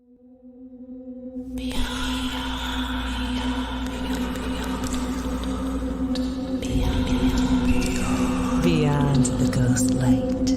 Beyond the Ghostlight.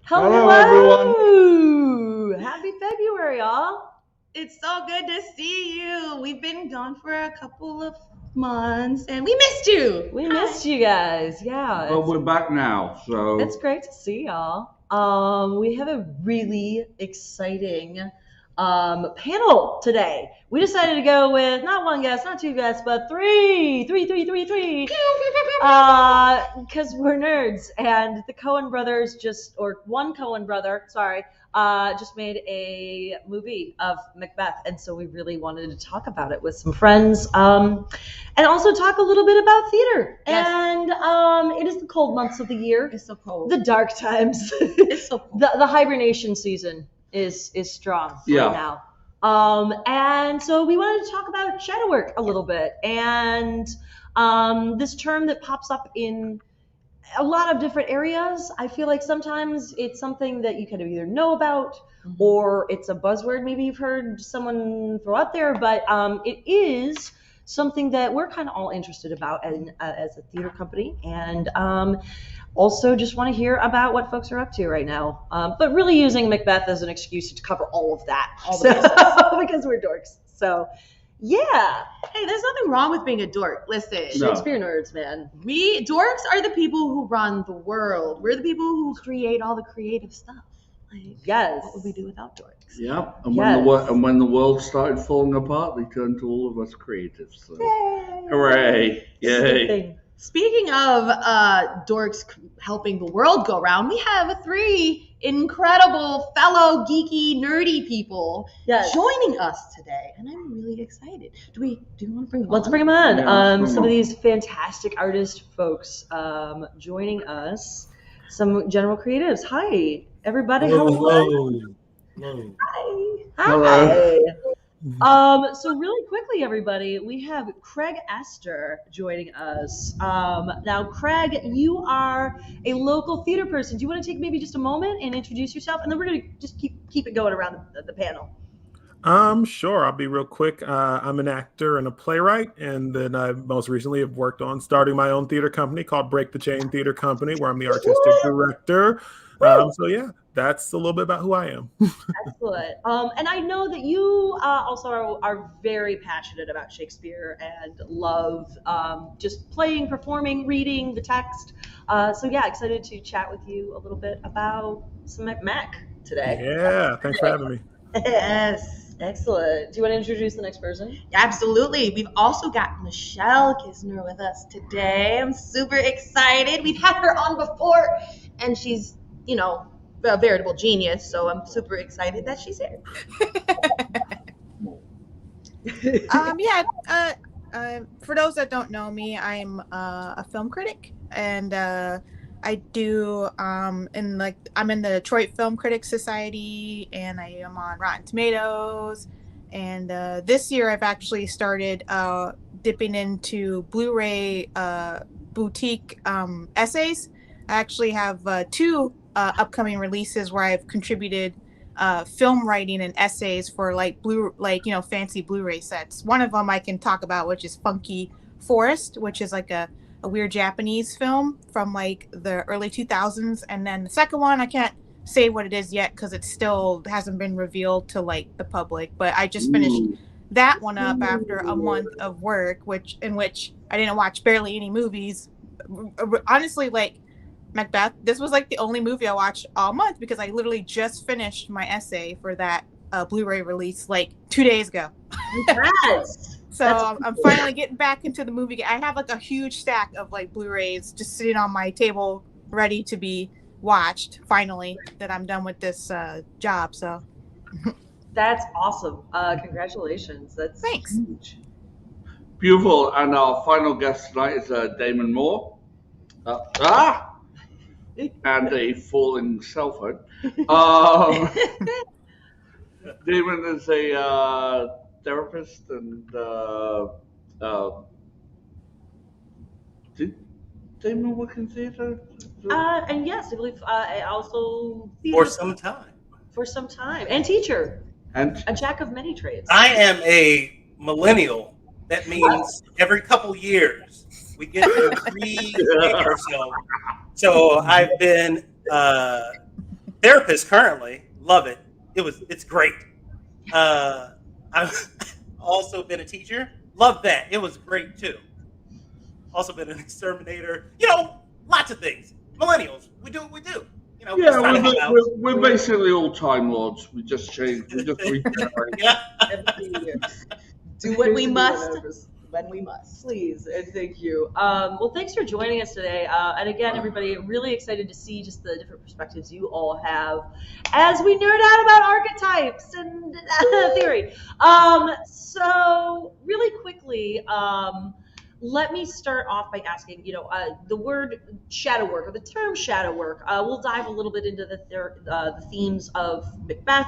Hello, everyone. Happy February, y'all. It's so good to see you. We've been gone for a couple of months and we missed you. We missed you guys. Yeah. But we're back now, so It's great to see y'all. We have a really exciting panel today. We decided to go with not one guest, not two guests, but three. Because we're nerds, and the Coen brothers just made a movie of Macbeth, and so we really wanted to talk about it with some friends, and also talk a little bit about theater. Yes. And it is the cold months of the year. It's so cold. The dark times. It's so cold. The hibernation season is strong right now. And so we wanted to talk about shadow work a little bit, and this term that pops up in a lot of different areas. I feel like sometimes it's something that you kind of either know about, or it's a buzzword maybe you've heard someone throw out there, but it is something that we're kind of all interested about as a theater company, and also just want to hear about what folks are up to right now, but really using Macbeth as an excuse to cover all of that, because we're dorks. So yeah. Hey, there's nothing wrong with being a dork. Listen, No. Shakespeare nerds, man. we dorks are the people who run the world. We're the people who create all the creative stuff. Like, Yes. what would we do without dorks? yeah. And Yes. when the world started falling apart, they turned to all of us creatives. So. Yay. Hooray! Yay! Thing. Speaking of dorks helping the world go round, we have three incredible fellow geeky nerdy people Yes. joining us today, and I'm really excited. Do you want to bring them Let's on? bring them on. Yeah, let's bring Some them of on. these fantastic artist folks joining us. Some general creatives. Hi, everybody. Hello. Hi. Hello. Hi. So really quickly, everybody, we have Craig Ester joining us. Now, Craig, you are a local theater person. Do you want to take maybe just a moment and introduce yourself, and then we're going to just keep it going around the panel. Sure. I'll be real quick. I'm an actor and a playwright, and then I most recently have worked on starting my own theater company called Break the Chain Theater Company, where I'm the artistic director. So yeah, that's a little bit about who I am. Excellent. And I know that you also are very passionate about Shakespeare and love just playing, performing, reading the text. So yeah, excited to chat with you a little bit about some Mac today. Yeah, thanks for having me. Yes. Excellent. Do you want to introduce the next person? Absolutely. We've also got Michelle Kisner with us today. I'm super excited. We've had her on before, and she's, a veritable genius, so I'm super excited that she's here. For those that don't know me, I'm a film critic, and I do I'm in the Detroit Film Critics Society, and I am on Rotten Tomatoes. And this year I've actually started dipping into Blu-ray boutique essays. I actually have two upcoming releases where I've contributed film writing and essays for fancy Blu-ray sets. One of them I can talk about, which is Funky Forest, which is like a weird Japanese film from like the early 2000s. And then the second one, I can't say what it is yet because it still hasn't been revealed to like the public. But I just finished that one up after a month of work, in which I didn't watch barely any movies. Honestly, like Macbeth, this was like the only movie I watched all month because I literally just finished my essay for that Blu-ray release like 2 days ago. Yes. So I'm finally getting back into the movie. I have like a huge stack of like Blu-rays just sitting on my table ready to be watched finally that I'm done with this job. So That's awesome. Congratulations. That's Thanks. huge. Beautiful. And our final guest tonight is Damon Moore. And a falling cell phone. Damon is a therapist and Damon work in theatre? And yes, I believe I also For some time. for some time, and teacher, And a jack of many trades. I am a millennial. That means every couple years we get to rethink ourselves. So I've been therapist currently. Love it. It's great. I've also been a teacher. Love that. It was great too. Also been an exterminator. Lots of things. Millennials. We do what we do. yeah, just trying to help out. we're basically all Time Lords. We just change. We just regenerate. Yeah. Every year. Do what we must when we must. Please and thank you. Well, thanks for joining us today. And again, everybody, really excited to see just the different perspectives you all have as we nerd out about archetypes and theory. So really quickly, let me start off by asking, the word shadow work or the term shadow work. We'll dive a little bit into the themes of Macbeth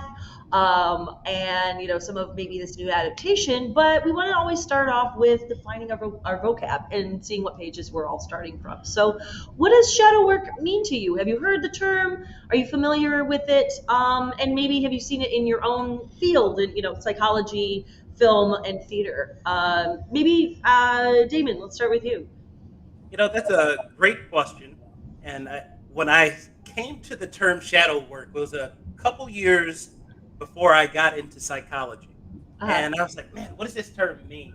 and some of maybe this new adaptation. But we want to always start off with defining our vocab and seeing what pages we're all starting from. So, what does shadow work mean to you? Have you heard the term? Are you familiar with it? And maybe have you seen it in your own field in psychology, film, and theater? Maybe Damon, let's start with you. That's a great question. And when I came to the term shadow work, it was a couple years before I got into psychology. And I was like, man, what does this term mean?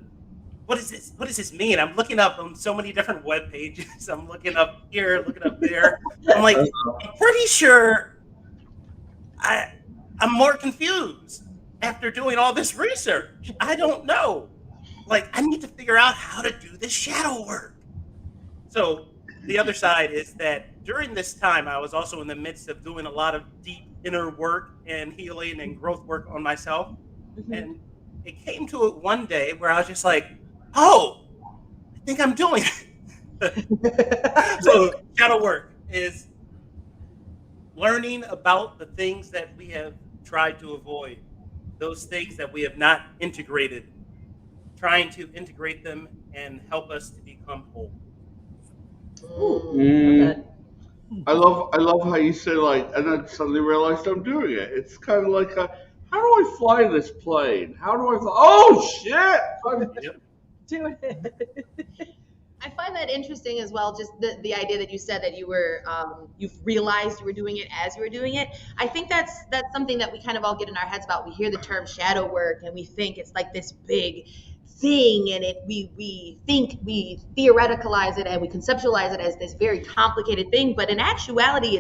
What is this? What does this mean? I'm looking up on so many different web pages. I'm looking up here, looking up there. I'm like, I'm pretty sure I'm more confused after doing all this research. I don't know. Like, I need to figure out how to do this shadow work. So the other side is that during this time, I was also in the midst of doing a lot of deep inner work and healing and growth work on myself. Mm-hmm. And it came to it one day where I was just like, oh, I think I'm doing it. So shadow work is learning about the things that we have tried to avoid, those things that we have not integrated, trying to integrate them and help us to become whole. I love how you say and then suddenly realized I'm doing it. It's kind of like how do I fly this plane? How do I fly? Oh shit! Do it. I find that interesting as well. Just the idea that you said that you were you've realized you were doing it as you were doing it. I think that's something that we kind of all get in our heads about. We hear the term shadow work and we think it's like this big thing, and we think we theoreticalize it and we conceptualize it as this very complicated thing, but in actuality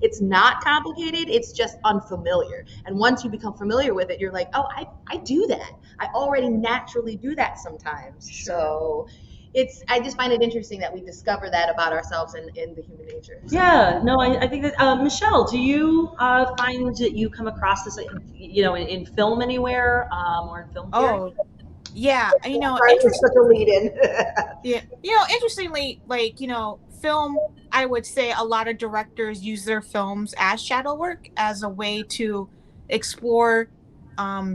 it's not complicated. It's just unfamiliar, and once you become familiar with it, you're like, oh, I do that. I already naturally do that sometimes. Sure. So I just find it interesting that we discover that about ourselves and in the human nature. Yeah, no, I think that Michelle, do you find that you come across this in film anywhere or in film theory? Oh, yeah, Such a lead in. Yeah, interestingly, film, I would say a lot of directors use their films as shadow work, as a way to explore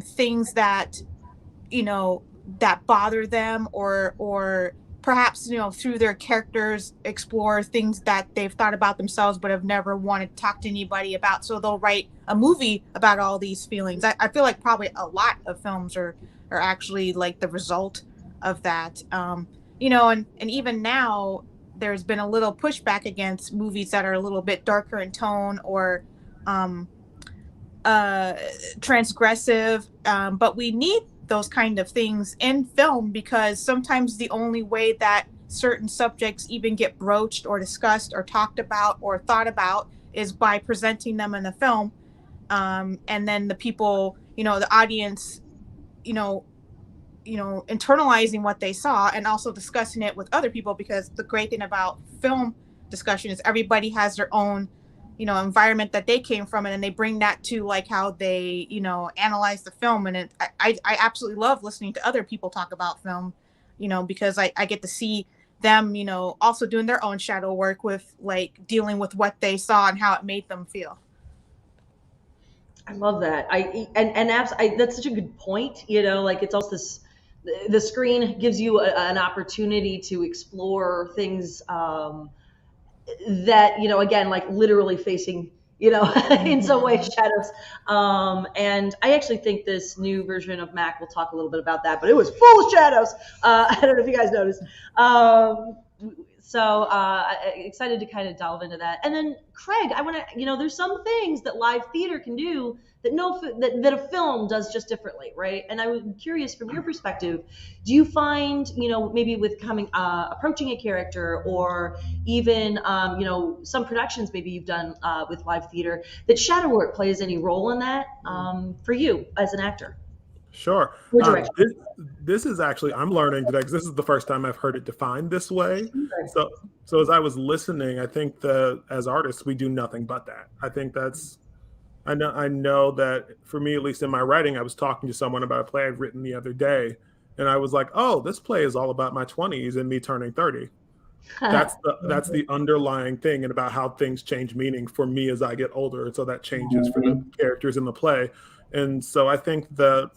things that that bother them, or perhaps through their characters explore things that they've thought about themselves but have never wanted to talk to anybody about. So they'll write a movie about all these feelings. I feel like probably a lot of films are actually like the result of that. And even now there's been a little pushback against movies that are a little bit darker in tone or transgressive, but we need those kind of things in film, because sometimes the only way that certain subjects even get broached or discussed or talked about or thought about is by presenting them in a film, and then the people, the audience, internalizing what they saw and also discussing it with other people. Because the great thing about film discussion is everybody has their own environment that they came from, and then they bring that to like how they analyze the film. And I absolutely love listening to other people talk about film, because I get to see them also doing their own shadow work with like dealing with what they saw and how it made them feel. I love that. That's such a good point. It's also the screen gives you an opportunity to explore things that, again, like literally facing, in some way shadows. And I actually think this new version of Mac, we'll talk a little bit about that, but it was full of shadows. I don't know if you guys noticed. So excited to kind of delve into that. And then Craig, I want to, there's some things that live theater can do that that a film does just differently, right? And I'm curious from your perspective, do you find, maybe with approaching a character, or even, some productions maybe you've done with live theater, that shadow work plays any role in that for you as an actor? Sure. This is actually, I'm learning today because this is the first time I've heard it defined this way. So as I was listening, I think that as artists, we do nothing but that. I think I know that for me, at least in my writing, I was talking to someone about a play I'd written the other day, and I was like, oh, this play is all about my 20s and me turning 30. That's the underlying thing, and about how things change meaning for me as I get older. And so that changes for the characters in the play. And so I think that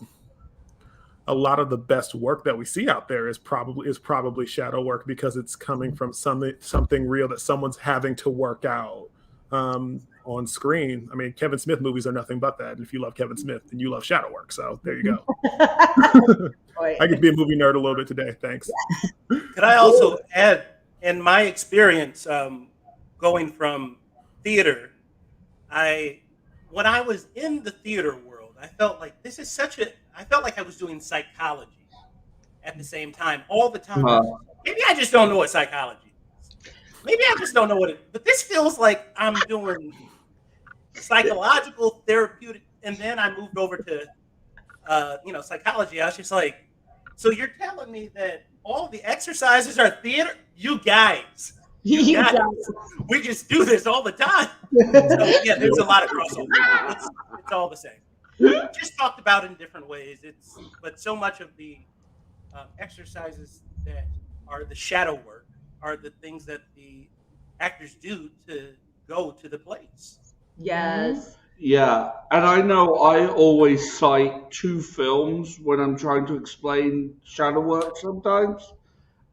a lot of the best work that we see out there is probably shadow work, because it's coming from something real that someone's having to work out on screen. I mean, Kevin Smith movies are nothing but that. And if you love Kevin Smith, then you love shadow work. So there you go. I get to be a movie nerd a little bit today. Thanks. Could I also add, in my experience going from theater, when I was in the theater world, I felt like I felt like I was doing psychology at the same time all the time. Maybe I just don't know what psychology is. Maybe I just don't know but this feels like I'm doing psychological therapeutic. And then I moved over to, psychology. I was just like, so you're telling me that all the exercises are theater? You guys, we just do this all the time. So yeah, there's a lot of crossover. It's all the same. Just talked about in different ways. But so much of the exercises that are the shadow work are the things that the actors do to go to the plays. Yes. Yeah, and I know I always cite two films when I'm trying to explain shadow work sometimes.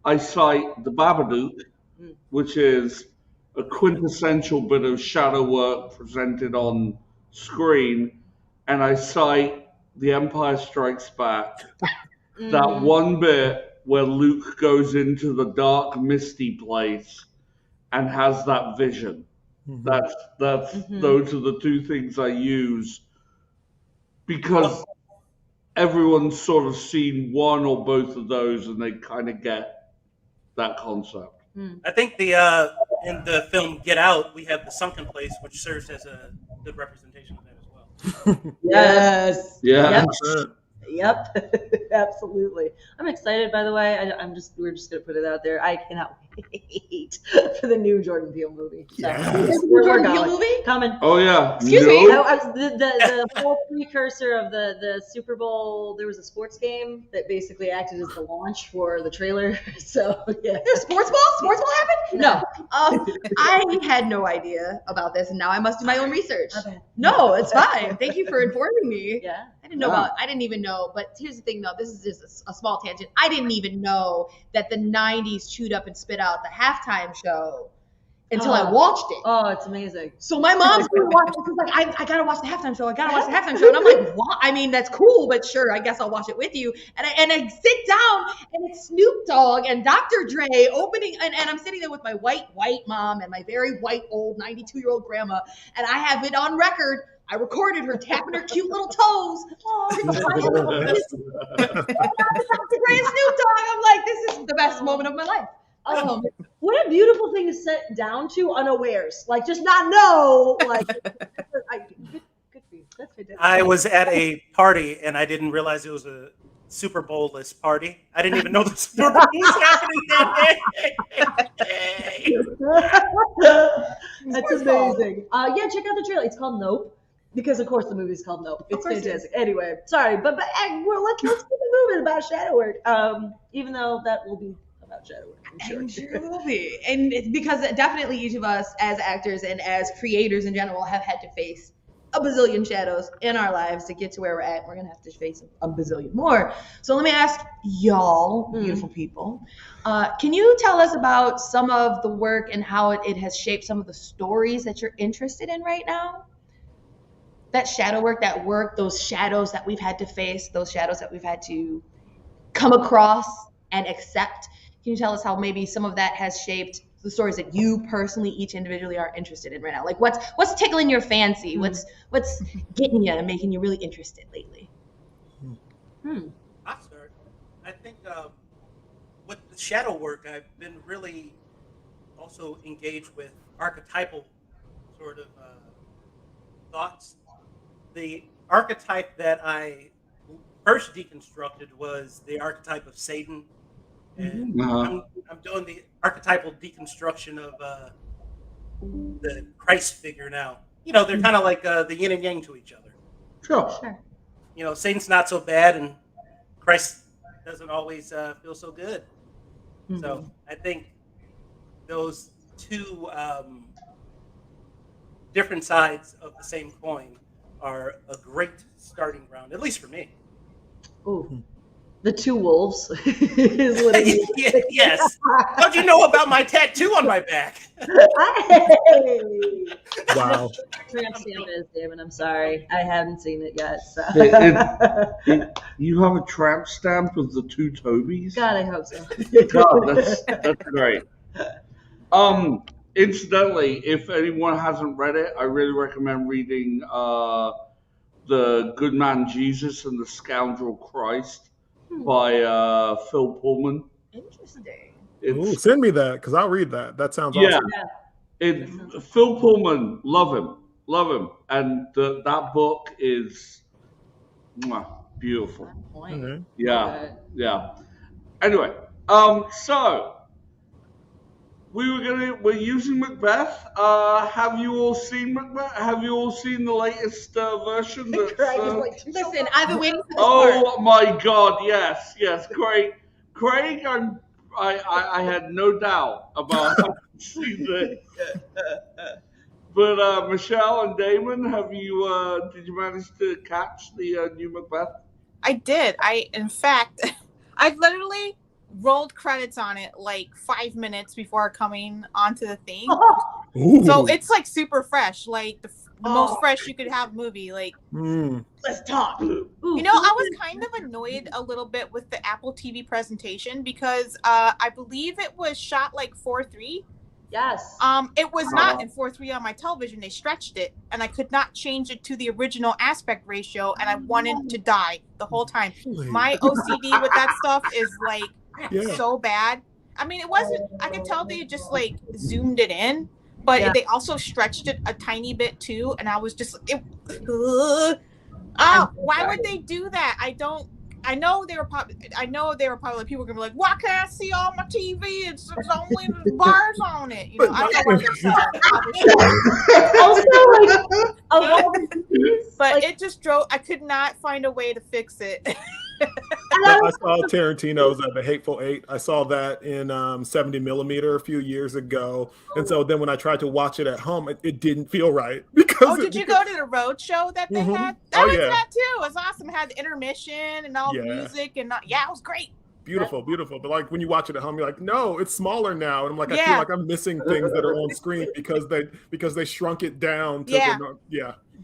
I cite The Babadook, which is a quintessential bit of shadow work presented on screen, and I cite The Empire Strikes Back. That one bit where Luke goes into the dark, misty place and has that vision. Those are the two things I use, because everyone's sort of seen one or both of those and they kind of get that concept. I think in the film Get Out, we have the sunken place, which serves as a good representation of that as well. Yes. Yeah. Yep. Absolutely. I'm excited, by the way. We're just gonna put it out there. I cannot wait for the new Jordan Peele movie. So, Jordan Peele movie coming. Oh yeah. Excuse me. The whole precursor of the Super Bowl. There was a sports game that basically acted as the launch for the trailer. So yeah. There's sports ball? Sports ball happened? No. I had no idea about this, and now I must do my own research. Okay. No, it's fine. Thank you for informing me. Yeah. I didn't even know, but here's the thing though, this is just a small tangent. I didn't even know that the 90s chewed up and spit out the halftime show until I watched it. Oh, it's amazing. So my mom's gonna watch it. She's like, I gotta watch the halftime show. And I'm like, what? I mean, that's cool, but sure, I guess I'll watch it with you. And I sit down, and it's Snoop Dogg and Dr. Dre opening, and I'm sitting there with my white mom and my very white old 92-year-old grandma, and I have it on record. I recorded her tapping her cute little toes. Dr. Dre and Snoop Dogg. I'm like, this is the best moment of my life. What a beautiful thing to sit down to unawares. Like, just not know. Like, good for you. That's fantastic. I was at a party and I didn't realize it was a Super Bowl-less party. I didn't even know the Super Bowl was happening that day. That's amazing. Yeah, check out the trailer. It's called Nope. Because of course the movie's called Nope. It's fantastic. Anyway, sorry, but let's keep it moving about shadow work. Even though that will be about shadow work, I'm sure. It will be, and it's because definitely each of us as actors and as creators in general have had to face a bazillion shadows in our lives to get to where we're at. We're going to have to face a bazillion more. So let me ask y'all, beautiful people, can you tell us about some of the work and how it has shaped some of the stories that you're interested in right now? That shadow work, those shadows that we've had to face, those shadows that we've had to come across and accept. Can you tell us how maybe some of that has shaped the stories that you personally, each individually, are interested in right now? Like what's tickling your fancy? What's getting you and making you really interested lately? I'll start. I think with the shadow work, I've been really also engaged with archetypal sort of thoughts. The archetype that I first deconstructed was the archetype of Satan, and I'm doing the archetypal deconstruction of the Christ figure now. You know, they're kind of like the yin and yang to each other. Sure. You know, Satan's not so bad, and Christ doesn't always feel so good. So I think those two different sides of the same coin are a great starting ground, at least for me. Ooh. The two wolves is what it is. Yes. How'd you know about my tattoo on my back? Wow. Tramp stamp is, Damon. I'm sorry. I haven't seen it yet. So. You have a tramp stamp with the two Tobys? God, I hope so. God, that's great. Incidentally, if anyone hasn't read it, I really recommend reading The Good Man Jesus and the Scoundrel Christ by Phil Pullman. Interesting. Ooh, send me that because I'll read that. That sounds awesome. Phil Pullman, love him, and that book is beautiful. Okay. Yeah. Anyway, so we're using Macbeth. Have you all seen Macbeth? Have you all seen the latest version? Listen, I've been waiting for this Oh part. my God! Yes. Craig, I had no doubt about having seen this. But Michelle and Damon, did you manage to catch the new Macbeth? I did. In fact, I literally rolled credits on it like 5 minutes before coming onto the thing. Ooh. So it's like super fresh, like the most fresh you could have movie. Like, let's talk. You know, I was kind of annoyed a little bit with the Apple TV presentation because I believe it was shot like 4:3. Yes. It was not in 4:3 on my television. They stretched it, and I could not change it to the original aspect ratio, and I wanted to die the whole time. My OCD with that stuff is like so bad. I mean, it wasn't. I could tell they just like zoomed it in, but they also stretched it a tiny bit too, and I was just, why would they do that? I know they were probably like, people were gonna be like, why can't I see all my TV? It's only bars on it. You know, I don't know what they're saying. But it just drove. I could not find a way to fix it. I saw Tarantino's The Hateful Eight. I saw that in 70mm a few years ago, and so then when I tried to watch it at home, it didn't feel right. Did you go to the road show that they had? I went to that too. It was awesome. It had the intermission and all the music, and it was great. Beautiful. But like when you watch it at home, you're like, no, it's smaller now, and I'm like, I feel like I'm missing things that are on screen because they shrunk it down.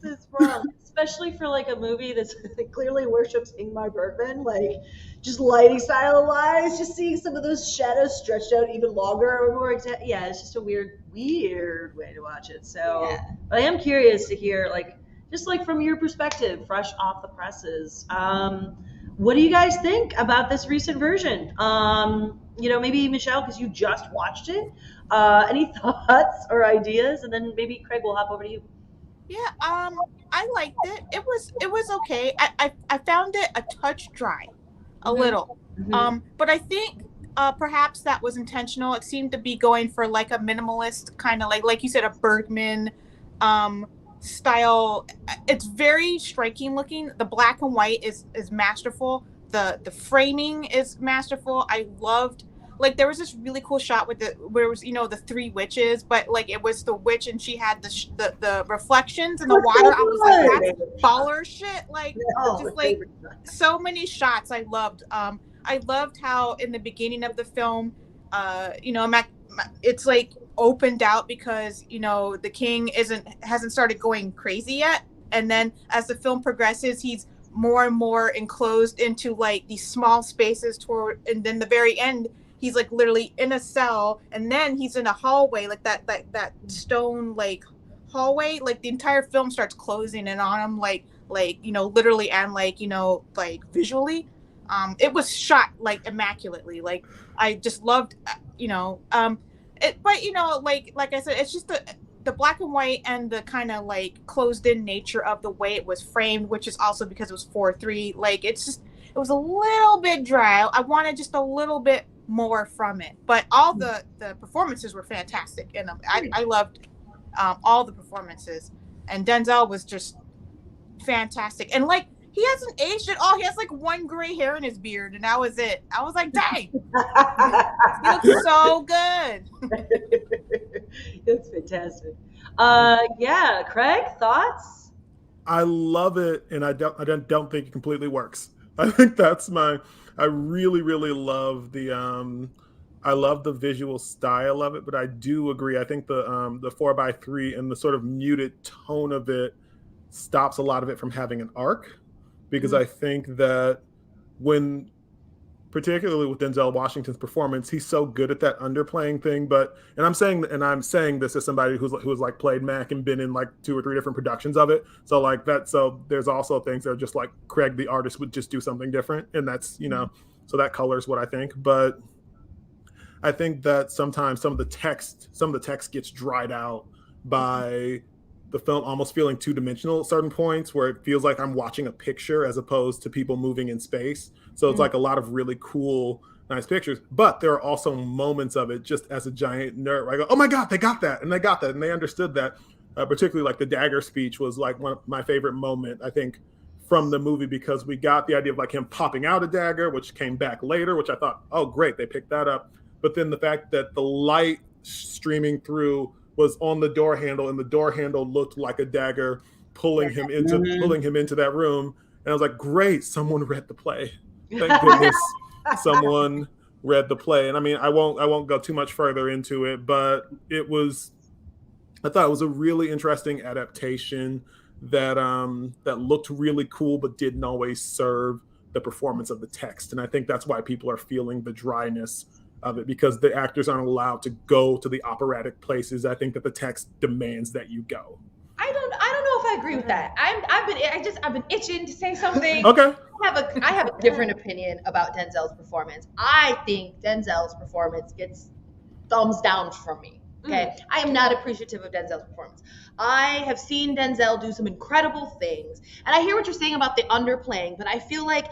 It's wrong, especially for like a movie that's clearly worships Ingmar Bergman, like just lighting style wise, just seeing some of those shadows stretched out even longer or more. It's just a weird way to watch it. So, but I am curious to hear, like, just like from your perspective, fresh off the presses, what do you guys think about this recent version? Maybe Michelle, because you just watched it. Any thoughts or ideas, and then maybe Craig, will hop over to you. Yeah, I liked it. It was okay. I found it a touch dry, a little. But I think perhaps that was intentional. It seemed to be going for like a minimalist kind of like you said, a Bergman style. It's very striking looking. The black and white is masterful. The framing is masterful. I loved like there was this really cool shot with where it was, you know, the three witches, but like it was the witch and she had the reflections in the water. I was like, that's baller shit. Like just like so many shots I loved. I loved how in the beginning of the film, you know, it's like opened out because, you know, the king hasn't started going crazy yet, and then as the film progresses, he's more and more enclosed into like these small spaces and then the very end he's like literally in a cell, and then he's in a hallway, like that stone like hallway, like the entire film starts closing in on him, like you know, literally and like, you know, like visually. It was shot like immaculately. Like I just loved, you know, but you know, like I said, it's just the black and white and the kind of like closed in nature of the way it was framed, which is also because it was 4:3. Like it was a little bit dry. I wanted just a little bit more from it, but all the performances were fantastic, and I loved all the performances, and Denzel was just fantastic, and like he hasn't aged at all. He has like one gray hair in his beard, and that was it. I was like, dang, he looks so good. It's fantastic. Yeah, Craig, thoughts? I love it, and I don't think it completely works. I think that's I really, really love I love the visual style of it, but I do agree. I think the 4:3 and the sort of muted tone of it stops a lot of it from having an arc, because I think that particularly with Denzel Washington's performance, he's so good at that underplaying thing. And I'm saying this as somebody who's like played Mac and been in like 2 or 3 different productions of it. So like that, so there's also things that are just like Craig, the artist, would just do something different, and that's, you know, so that colors what I think. But I think that sometimes some of the text gets dried out by the film almost feeling two-dimensional at certain points, where it feels like I'm watching a picture as opposed to people moving in space. So it's like a lot of really cool, nice pictures. But there are also moments of it, just as a giant nerd, where I go, oh my God, they got that, and they got that, and they understood that. Particularly like the dagger speech was like one of my favorite moment, I think, from the movie, because we got the idea of like him popping out a dagger, which came back later, which I thought, oh great, they picked that up. But then the fact that the light streaming through was on the door handle, and the door handle looked like a dagger pulling him into that room. And I was like, great, someone read the play. Thank goodness someone read the play. And I mean, I won't go too much further into it, but I thought it was a really interesting adaptation that looked really cool, but didn't always serve the performance of the text. And I think that's why people are feeling the dryness of it, because the actors aren't allowed to go to the operatic places. I think that the text demands that you go. I don't know if I agree with that. I've been itching to say something. Okay. I have a different opinion about Denzel's performance. I think Denzel's performance gets thumbs down from me. Okay. I am not appreciative of Denzel's performance. I have seen Denzel do some incredible things, and I hear what you're saying about the underplaying, but I feel like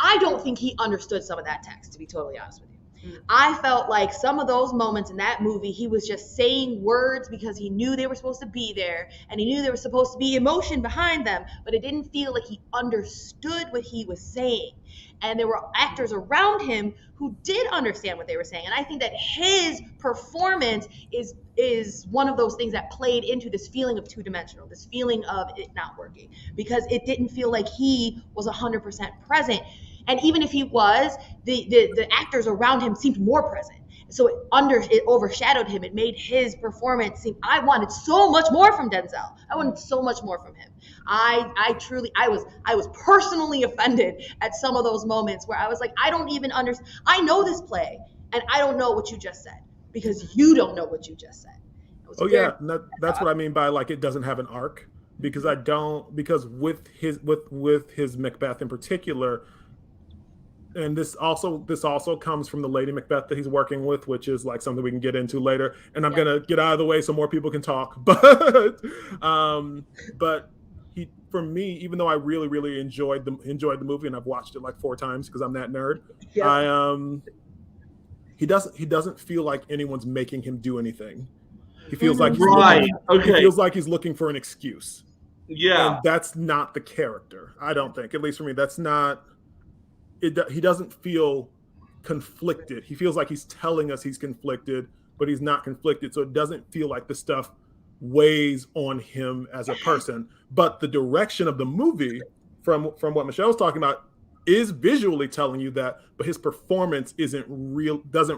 I don't think he understood some of that text, to be totally honest with you. I felt like some of those moments in that movie, he was just saying words because he knew they were supposed to be there, and he knew there was supposed to be emotion behind them, but it didn't feel like he understood what he was saying. And there were actors around him who did understand what they were saying. And I think that his performance is one of those things that played into this feeling of two-dimensional, this feeling of it not working, because it didn't feel like he was 100% present. And even if he was, the actors around him seemed more present. So it overshadowed him. It made his performance seem, I wanted so much more from Denzel. I wanted so much more from him. I was personally offended at some of those moments where I was like, I don't even understand. I know this play, and I don't know what you just said, because you don't know what you just said. Yeah, that's what I mean by like it doesn't have an arc, because with his Macbeth in particular. And this also comes from the Lady Macbeth that he's working with, which is like something we can get into later. And I'm gonna get out of the way so more people can talk. But for me, even though I really, really enjoyed the movie, and I've watched it like 4 times because I'm that nerd, he doesn't feel like anyone's making him do anything. He feels like he feels like he's looking for an excuse. Yeah, and that's not the character. I don't think, at least for me, that's not. He doesn't feel conflicted. He feels like he's telling us he's conflicted, but he's not conflicted. So it doesn't feel like the stuff weighs on him as a person. But the direction of the movie, from what Michelle's talking about, is visually telling you that, but his performance doesn't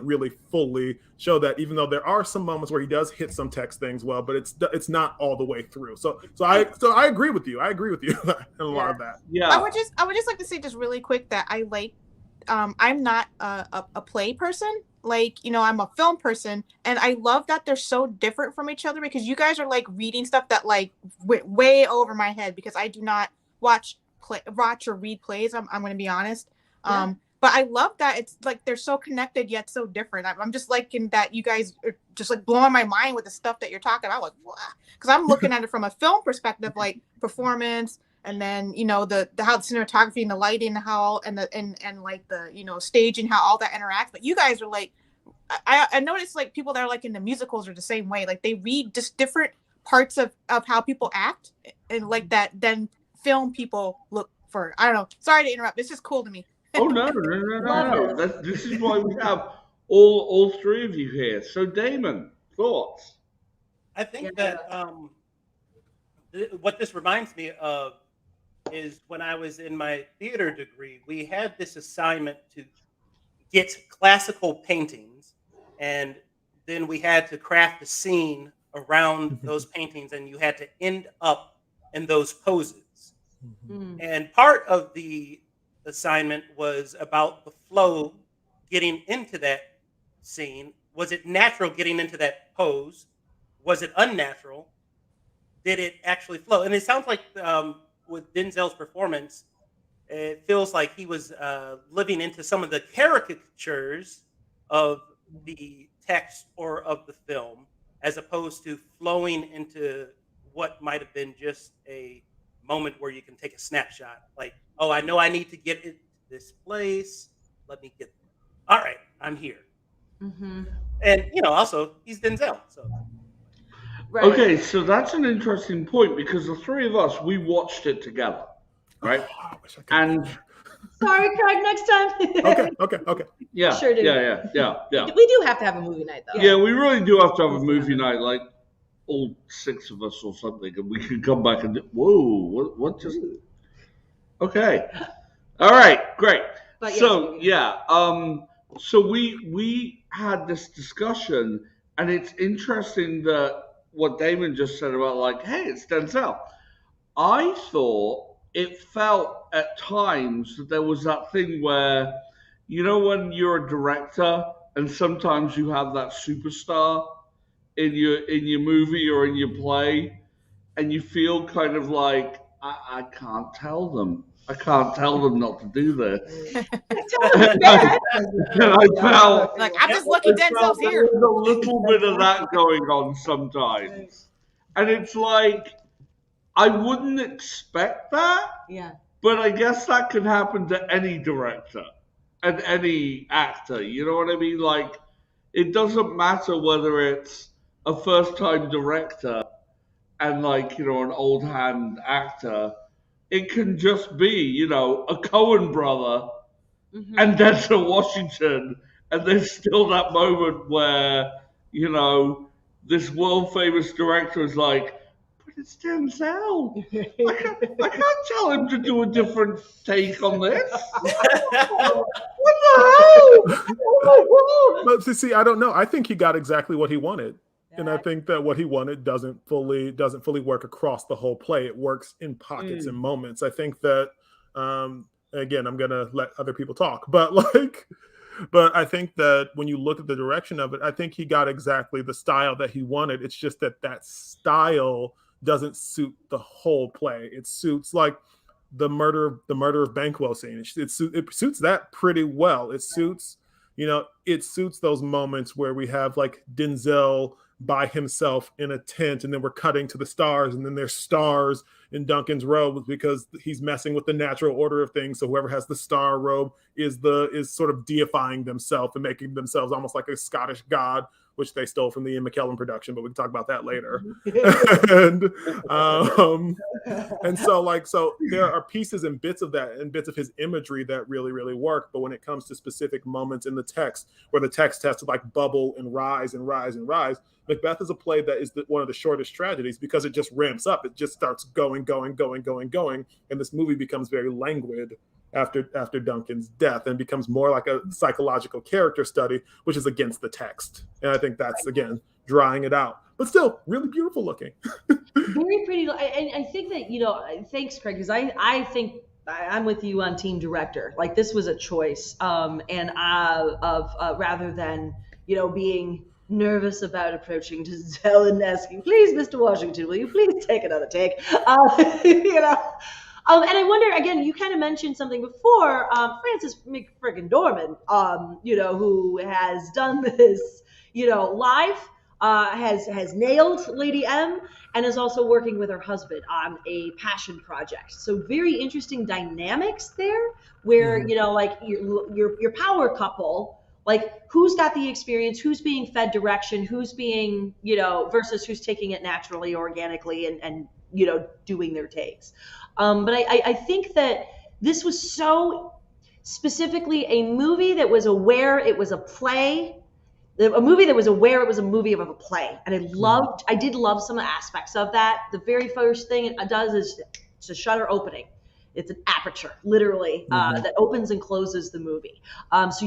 really fully show that, even though there are some moments where he does hit some text things well, but it's not all the way through. So I agree with you. I agree with you in a lot of that. Yeah. I would just like to say just really quick that I like I'm not a play person. Like, I'm a film person, and I love that they're so different from each other, because you guys are like reading stuff that like went way over my head, because I do not watch or read plays. I'm going to be honest. Yeah. But I love that it's like they're so connected yet so different. I'm just liking that you guys are just like blowing my mind with the stuff that you're talking about. Like, because I'm looking at it from a film perspective, like performance, and then the how the cinematography and the lighting, and like the staging, how all that interacts. But you guys are like, I noticed like people that are like in the musicals are the same way. Like they read just different parts of how people act, and like that then film people look for. I don't know. Sorry to interrupt. It's just cool to me. Oh no. This is why we have all three of you here. So Damon, thoughts? I think that what this reminds me of is when I was in my theater degree, we had this assignment to get classical paintings, and then we had to craft a scene around those paintings, and you had to end up in those poses. Mm. And part of the assignment was about the flow getting into that scene. Was it natural getting into that pose? Was it unnatural? Did it actually flow? And it sounds like with Denzel's performance, it feels like he was living into some of the caricatures of the text or of the film, as opposed to flowing into what might have been just a moment where you can take a snapshot. Like, oh, I know I need to get into this place. Let me get there. All right, I'm here. Mm-hmm. And, also, he's Denzel. So. Right. Okay, so that's an interesting point, because the three of us, we watched it together, right? Oh, I wish I could. And Sorry, Craig. Next time. Okay. yeah, Sure do. yeah. We do have to have a movie night, though. Yeah, we really do have to have a movie night, like all six of us or something, and we can come back and whoa, what just? Okay, all right, great. But So so we had this discussion, and it's interesting that what Damon just said about like, hey, it's Denzel. I thought it felt at times that there was that thing where, when you're a director and sometimes you have that superstar in your movie or in your play, and you feel kind of like, I can't tell them. I can't tell them not to do this. And I felt Like, I'm just lucky Denzel's here. there's a little bit of that going on sometimes. And it's like, I wouldn't expect that, Yeah. but I guess that can happen to any director and any actor. You know what I mean? Like, it doesn't matter whether it's a first-time director and like, an old hand actor. It can just be, a Coen brother Mm-hmm. and Denzel Washington, and there's still that moment where, this world famous director is like, but it's Denzel. I can't tell him to do a different take on this. What the hell? Oh my God. But see, I don't know. I think he got exactly what he wanted. And I Yeah. think that what he wanted doesn't fully work across the whole play. It works in pockets and moments. I think that again, I'm gonna let other people talk, but I think that when you look at the direction of it, I think he got exactly the style that he wanted. It's just that style doesn't suit the whole play. It suits like the murder of Banquo scene. It suits that pretty well. It suits those moments where we have like Denzel by himself in a tent, and then we're cutting to the stars, and then there's stars in Duncan's robe because he's messing with the natural order of things. So whoever has the star robe is sort of deifying themselves and making themselves almost like a Scottish god which they stole from the Ian McKellen production, but we can talk about that later. And so there are pieces and bits of that and bits of his imagery that really, really work. But when it comes to specific moments in the text where the text has to like bubble and rise and rise and rise, Macbeth is a play that is one of the shortest tragedies because it just ramps up. It just starts going. And this movie becomes very languid after Duncan's death and becomes more like a psychological character study, which is against the text. And I think that's, again, drying it out. But still, really beautiful looking. Very pretty. And I think that, thanks, Craig, because I think I'm with you on team director. Like, this was a choice. Rather than, being nervous about approaching Giselle and asking, please, Mr. Washington, will you please take another take? And I wonder, again, you kind of mentioned something before, Francis McFriggin-Dorman, who has done this, live, has nailed Lady M, and is also working with her husband on a passion project. So very interesting dynamics there, where, like your power couple, like who's got the experience, who's being fed direction, who's being, versus who's taking it naturally, organically, and doing their takes. But I think that this was so specifically a movie that was aware it was a play, a movie that was aware it was a movie of a play. And I did love some aspects of that. The very first thing it does is it's a shutter opening. It's an aperture, literally, that opens and closes the movie. So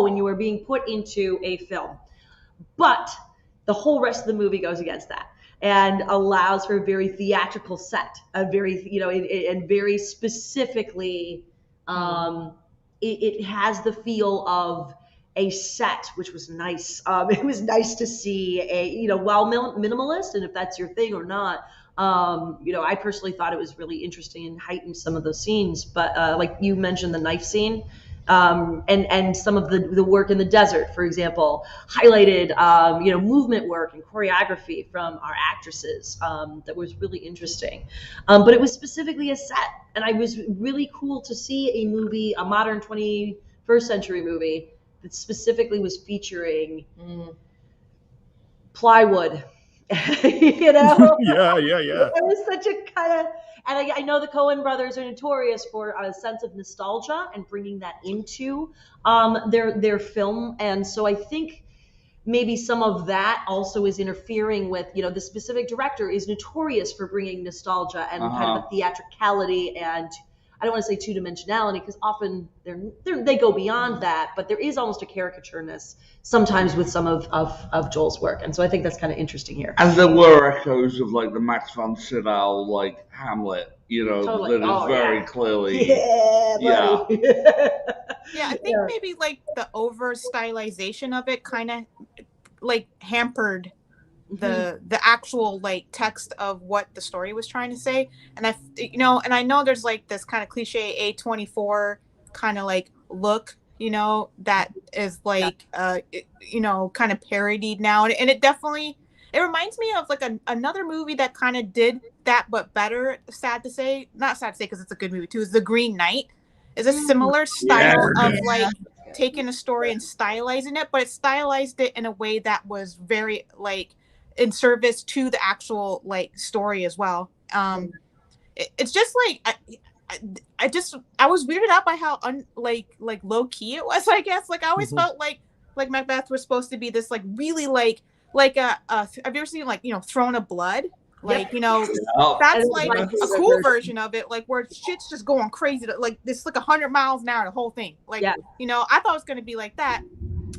when you are being put into a film. But the whole rest of the movie goes against that and allows for a very theatrical set, and very specifically, it has the feel of a set, which was nice. It was nice to see while minimalist, and if that's your thing or not, I personally thought it was really interesting and heightened some of those scenes. But like you mentioned, the knife scene, and some of the work in the desert, for example, highlighted movement work and choreography from our actresses that was really interesting. But it was specifically a set, and I was really cool to see a modern 21st century movie that specifically was featuring plywood. Yeah. It was such a kind of, and I know the Coen brothers are notorious for a sense of nostalgia and bringing that into their film. And so I think maybe some of that also is interfering with, the specific director is notorious for bringing nostalgia and kind of a theatricality, and I don't want to say two-dimensionality, because often they go beyond that, but there is almost a caricatureness sometimes with some of Joel's work. And so I think that's kind of interesting here. And there were echoes of like the Max von Sydow, like Hamlet, Totally. that is very clearly. Yeah. Yeah, I think maybe like the over stylization of it kind of like hampered the actual like text of what the story was trying to say. And I know there's like this kind of cliche A24 kind of like look, that is like kind of parodied now, and it definitely, it reminds me of like another movie that kind of did that but better. Not sad to say because it's a good movie too, is The Green Knight. Is a similar style of like taking a story and stylizing it, but it stylized it in a way that was very like in service to the actual like story as well. It's just like I was weirded out by how like low key it was. I guess like I always felt like Macbeth was supposed to be this like really like a have you ever seen like Throne of Blood? Like that's like a cool version of it, like where shit's just going crazy, like this like 100 miles an hour, the whole thing. Like I thought it was gonna be like that.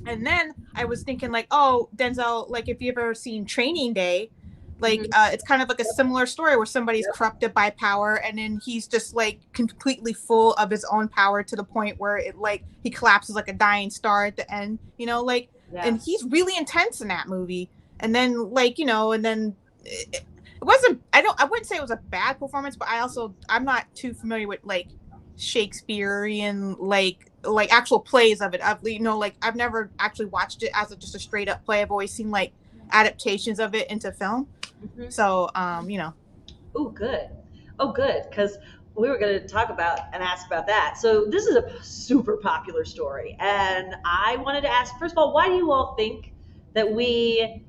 And then I was thinking like, oh, Denzel, like if you've ever seen Training Day, like it's kind of like a similar story where somebody's corrupted by power, and then he's just like completely full of his own power to the point where it like he collapses like a dying star at the end, and he's really intense in that movie. And then like and then it wasn't, I wouldn't say it was a bad performance, but I'm not too familiar with like Shakespearean like actual plays of it. I've never actually watched it as just a straight up play. I've always seen like adaptations of it into film. So Oh, good. Because we were going to talk about and ask about that. So this is a super popular story, and I wanted to ask, first of all, why do you all think that we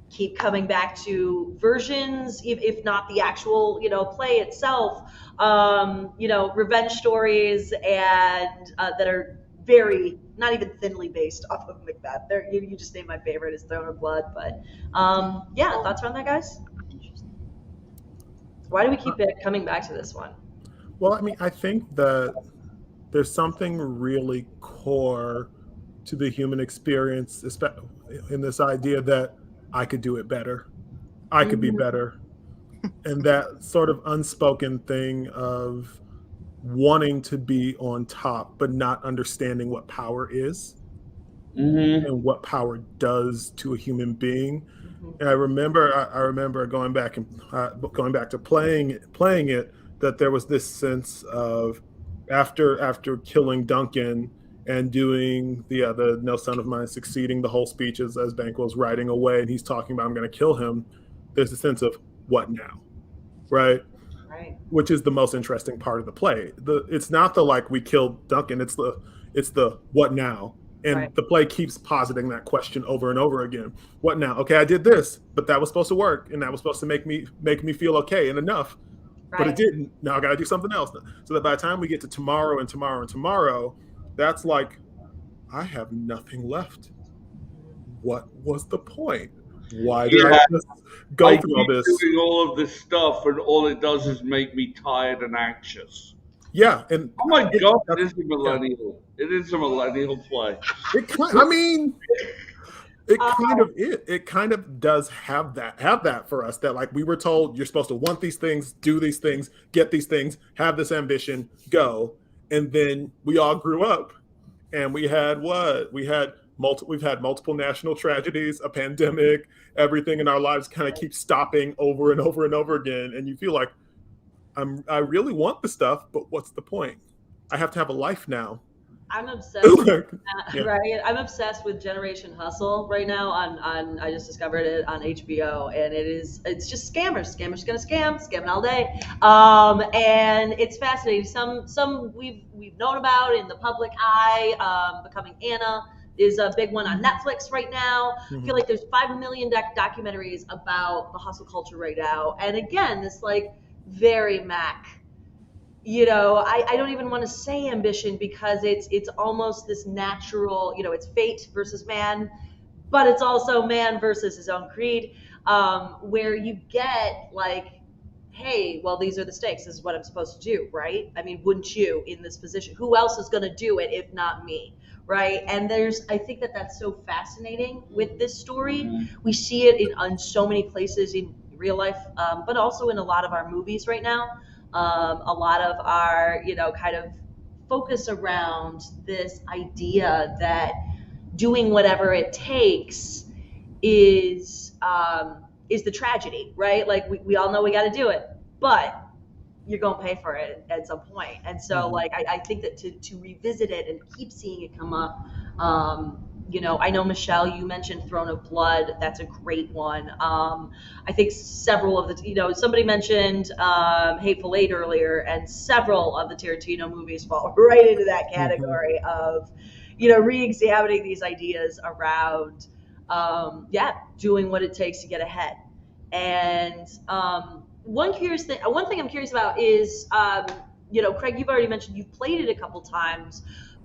keep coming back to versions, if not the actual, play itself, revenge stories and that are very not even thinly based off of Macbeth. You just named my favorite is Throne of Blood, but yeah, thoughts around that, guys? Why do we keep coming back to this one? Well, I mean, I think that there's something really core to the human experience, in this idea that I could do it better. I could be better. And that sort of unspoken thing of wanting to be on top, but not understanding what power is and what power does to a human being. And I remember going back to playing it, that there was this sense of after killing Duncan and doing the No Son of Mine succeeding the whole speech as Banquo's riding away and he's talking about I'm going to kill him. There's a sense of what now, right? Right. Which is the most interesting part of the play. It's not the like we killed Duncan. It's the what now. And Right. the play keeps positing that question over and over again. What now? Okay, I did this, but that was supposed to work, and that was supposed to make me feel okay and enough. Right. But it didn't. Now I got to do something else. So that by the time we get to tomorrow and tomorrow and tomorrow, that's like, I have nothing left. What was the point? Why did I just go through all this? Doing all of this stuff, and all it does is make me tired and anxious. Yeah, and oh my god, it is a millennial. Yeah. It is a millennial play. It kind of does have that for us, that like we were told you're supposed to want these things, do these things, get these things, have this ambition, go, and then we all grew up, and we've had multiple national tragedies, a pandemic, everything in our lives kind of keeps stopping over and over and over again, and you feel like I really want the stuff, but what's the point? I have to have a life now. I'm obsessed with that, right? I'm obsessed with Generation Hustle right now on I just discovered it on HBO, and it's just scammers gonna scamming all day. And it's fascinating. Some we've known about in the public eye. Becoming Anna is a big one on Netflix right now. I feel like there's 5 million documentaries about the hustle culture right now. And again, this like very Mac. I don't even want to say ambition, because it's almost this natural, it's fate versus man, but it's also man versus his own creed, where you get like, hey, well, these are the stakes. This is what I'm supposed to do, right? I mean, wouldn't you in this position? Who else is going to do it if not me? Right. And I think that's so fascinating with this story. We see it in so many places in real life, but also in a lot of our movies right now. A lot of our, kind of focus around this idea that doing whatever it takes is the tragedy, right? Like we all know we got to do it, but you're going to pay for it at some point. And so like, I think that to revisit it and keep seeing it come up, I know, Michelle, you mentioned Throne of Blood. That's a great one. I think several of the, somebody mentioned Hateful Eight earlier, and several of the Tarantino movies fall right into that category of, re-examining these ideas around, doing what it takes to get ahead. And one thing I'm curious about is, Craig, you've already mentioned you've played it a couple times.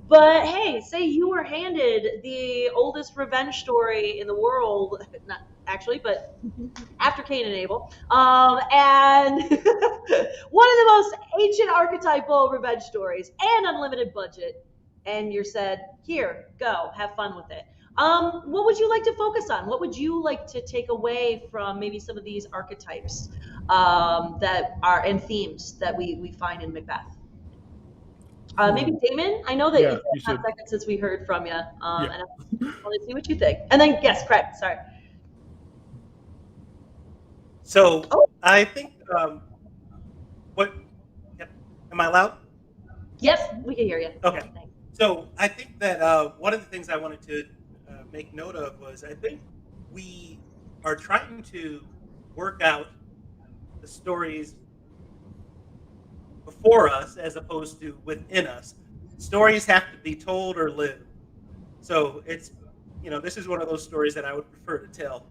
But hey, say you were handed the oldest revenge story in the world, not actually, but after Cain and Abel, and one of the most ancient archetypal revenge stories, and unlimited budget, and you're said, here, go, have fun with it. What would you like to focus on? What would you like to take away from maybe some of these archetypes that are and themes that we find in Macbeth? Maybe Damon. I know that you've had a second since we heard from you, and I want to see what you think. And then, yes, Craig. Sorry. So I think am I loud? Yes, we can hear you. Okay. Thanks. So I think that one of the things I wanted to make note of was, I think we are trying to work out the stories before us as opposed to within us. Stories have to be told or lived. So it's, this is one of those stories that I would prefer to tell.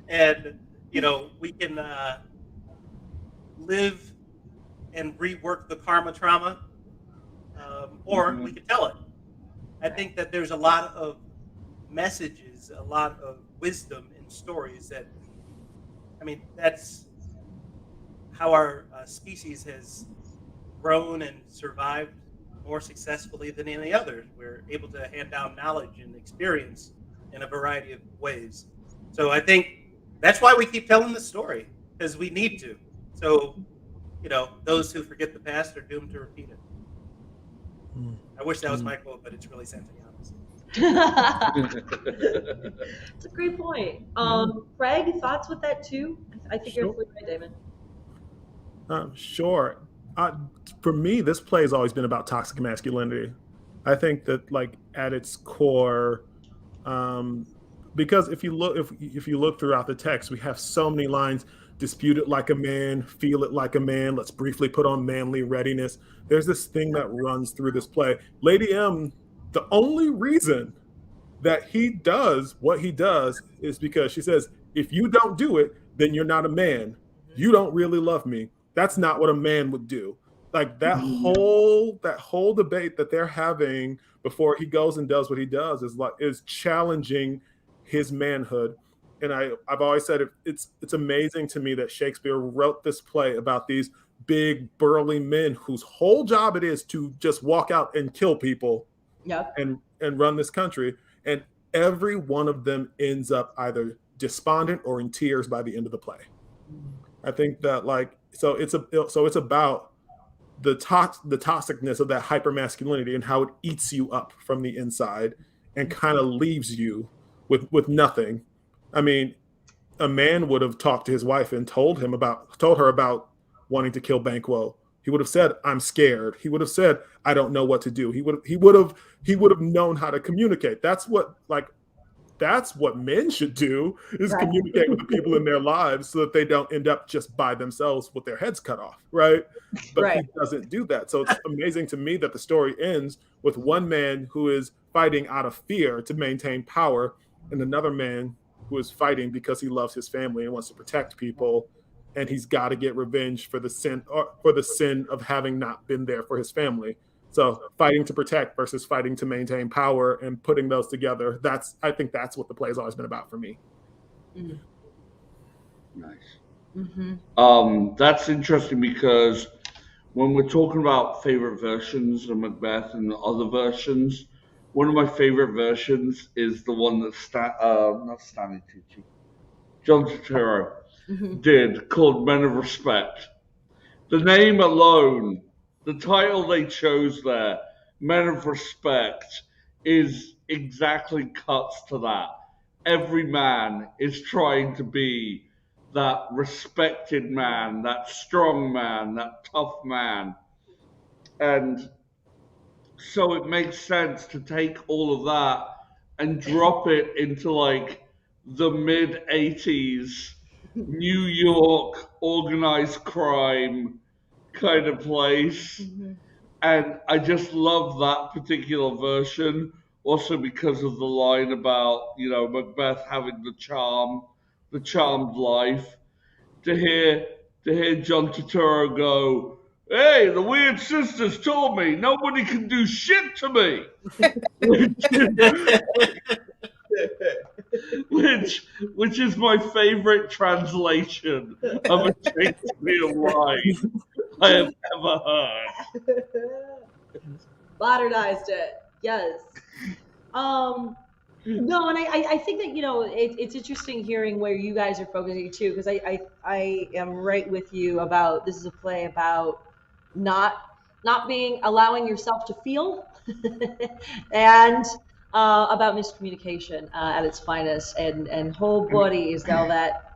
And, we can live and rework the karma trauma, or we can tell it. I think that there's a lot of messages, a lot of wisdom in stories that, that's how our species has grown and survived more successfully than any other. We're able to hand down knowledge and experience in a variety of ways. So I think that's why we keep telling the story, because we need to. So, those who forget the past are doomed to repeat it. I wish that was my quote, but it's really Santiago's. It's a great point. Craig, thoughts with that too? I think you're absolutely right, Damon. Sure. For me, this play has always been about toxic masculinity. I think that, like, at its core, because if you look throughout the text, we have so many lines: dispute it like a man, feel it like a man, let's briefly put on manly readiness. There's this thing that runs through this play. Lady M, the only reason that he does what he does is because she says, if you don't do it, then you're not a man. You don't really love me. That's not what a man would do. Like that whole debate that they're having before he goes and does what he does is challenging his manhood. And I've always said it's amazing to me that Shakespeare wrote this play about these big burly men whose whole job it is to just walk out and kill people, and run this country, and every one of them ends up either despondent or in tears by the end of the play. I think that it's about the toxicness of that hypermasculinity and how it eats you up from the inside and kind of leaves you with nothing. I mean, a man would have talked to his wife and told her about wanting to kill Banquo. He would have said, "I'm scared." He would have said, "I don't know what to do." He would have known how to communicate. That's what men should do, is communicate with the people in their lives so that they don't end up just by themselves with their heads cut off, right? But he doesn't do that. So it's amazing to me that the story ends with one man who is fighting out of fear to maintain power, and another man who is fighting because he loves his family and wants to protect people, and he's got to get revenge for the sin of having not been there for his family. So fighting to protect versus fighting to maintain power, and putting those together, I think that's what the play has always been about for me. Nice. That's interesting, because when we're talking about favorite versions of Macbeth and other versions, one of my favorite versions is the one that not Stanley Tucci, John Turturro did, called Men of Respect. The name alone, the title they chose there, Men of Respect, is exactly cuts to that. Every man is trying to be that respected man, that strong man, that tough man. And so it makes sense to take all of that and drop it into like the mid-80s New York organized crime kind of place. And I just love that particular version, also because of the line about, Macbeth having the charmed life. To hear John Turturro go, "Hey, the weird sisters told me nobody can do shit to me," which is my favorite translation of a Shakespeare line I have ever heard. Modernized it, yes. No, and I think that it's interesting hearing where you guys are focusing too, because I am right with you about this is a play about not allowing yourself to feel, and about miscommunication at its finest, and whole body is all that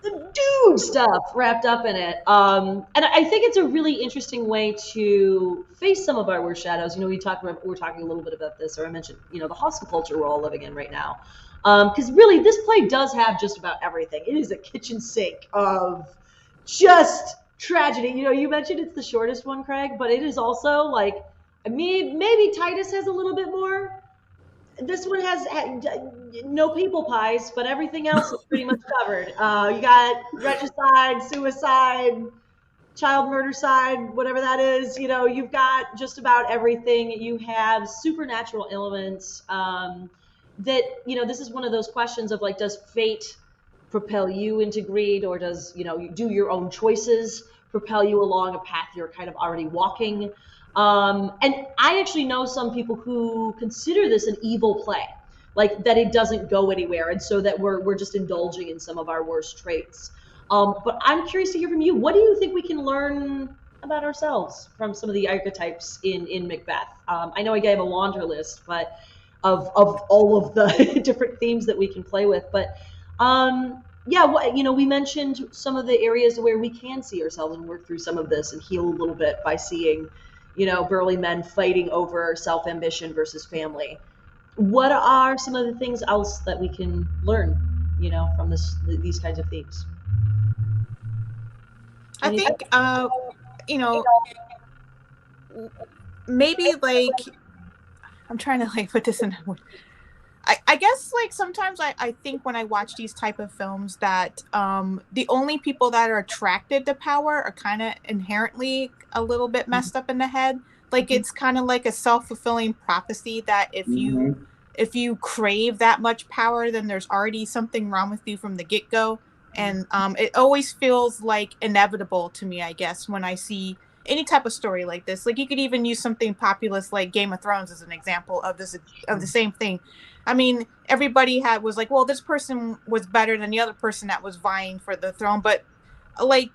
the dude stuff wrapped up in it. And I think it's a really interesting way to face some of our worst shadows. We're talking a little bit about this, or I mentioned, the hostile culture we're all living in right now. Because really, this play does have just about everything. It is a kitchen sink of just tragedy. You mentioned it's the shortest one, Craig, but it is also maybe Titus has a little bit more. This one has no people pies, but everything else is pretty much covered. You got regicide, suicide, child murder side, whatever that is. You've got just about everything. You have supernatural elements. That this is one of those questions of like, does fate propel you into greed, or does you do your own choices propel you along a path you're kind of already walking? And I actually know some people who consider this an evil play, like that it doesn't go anywhere, and so that we're just indulging in some of our worst traits. But I'm curious to hear from you. What do you think we can learn about ourselves from some of the archetypes in Macbeth? I know I gave a laundry list, but of all of the different themes that we can play with. But yeah, we mentioned some of the areas where we can see ourselves and work through some of this and heal a little bit by seeing, burly men fighting over self-ambition versus family. What are some of the things else that we can learn, from these kinds of themes? I think, maybe like, I'm trying to like put this in. I guess like sometimes I think when I watch these type of films that the only people that are attracted to power are kind of inherently a little bit messed up in the head. Like it's kind of like a self-fulfilling prophecy that if you crave that much power, then there's already something wrong with you from the get-go. And it always feels like inevitable to me, I guess, when I see any type of story like this. Like you could even use something populist like Game of Thrones as an example of the same thing. I mean, everybody was like, well, this person was better than the other person that was vying for the throne. But like,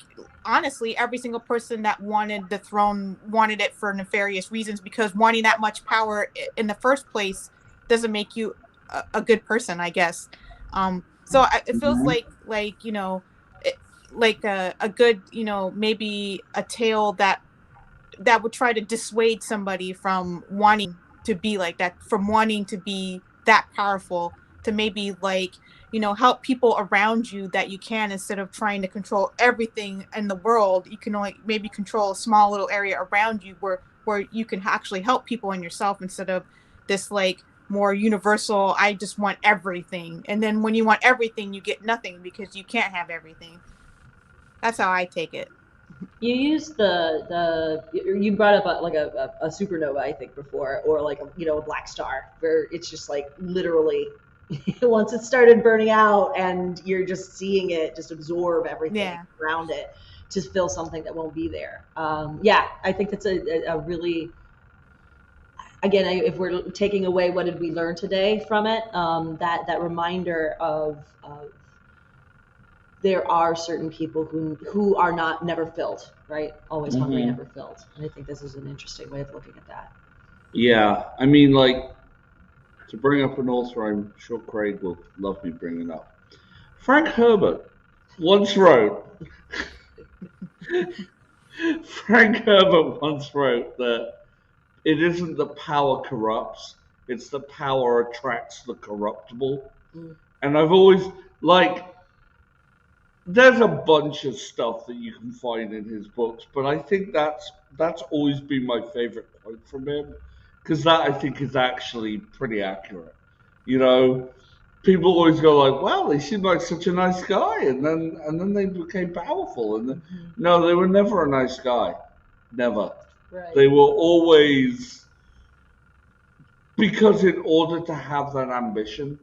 honestly, every single person that wanted the throne wanted it for nefarious reasons, because wanting that much power in the first place doesn't make you a good person, I guess. So it feels like like a good, maybe a tale that would try to dissuade somebody from wanting to be like that, from wanting to be that powerful, to maybe like, help people around you that you can, instead of trying to control everything in the world. You can only maybe control a small little area around you where you can actually help people and yourself, instead of this like more universal, I just want everything. And then when you want everything, you get nothing because you can't have everything. That's how I take it. You used you brought up a supernova, I think, before, or like a black star, where it's just like literally once it started burning out and you're just seeing it just absorb everything around it to fill something that won't be there. I think that's a really, again, if we're taking away what did we learn today from it, that reminder of there are certain people who are never filled, right? Always hungry, never filled. And I think this is an interesting way of looking at that. Yeah, I mean, like, to bring up an author I'm sure Craig will love me bringing up. Frank Herbert once wrote that it isn't the power corrupts, it's the power attracts the corruptible. And I've always, like, there's a bunch of stuff that you can find in his books, but I think that's always been my favorite quote from him, because that, I think, is actually pretty accurate. People always go like, "Well, they seem like such a nice guy," and then they became powerful. And no, they were never a nice guy, never. Right. They were always, because in order to have that ambition,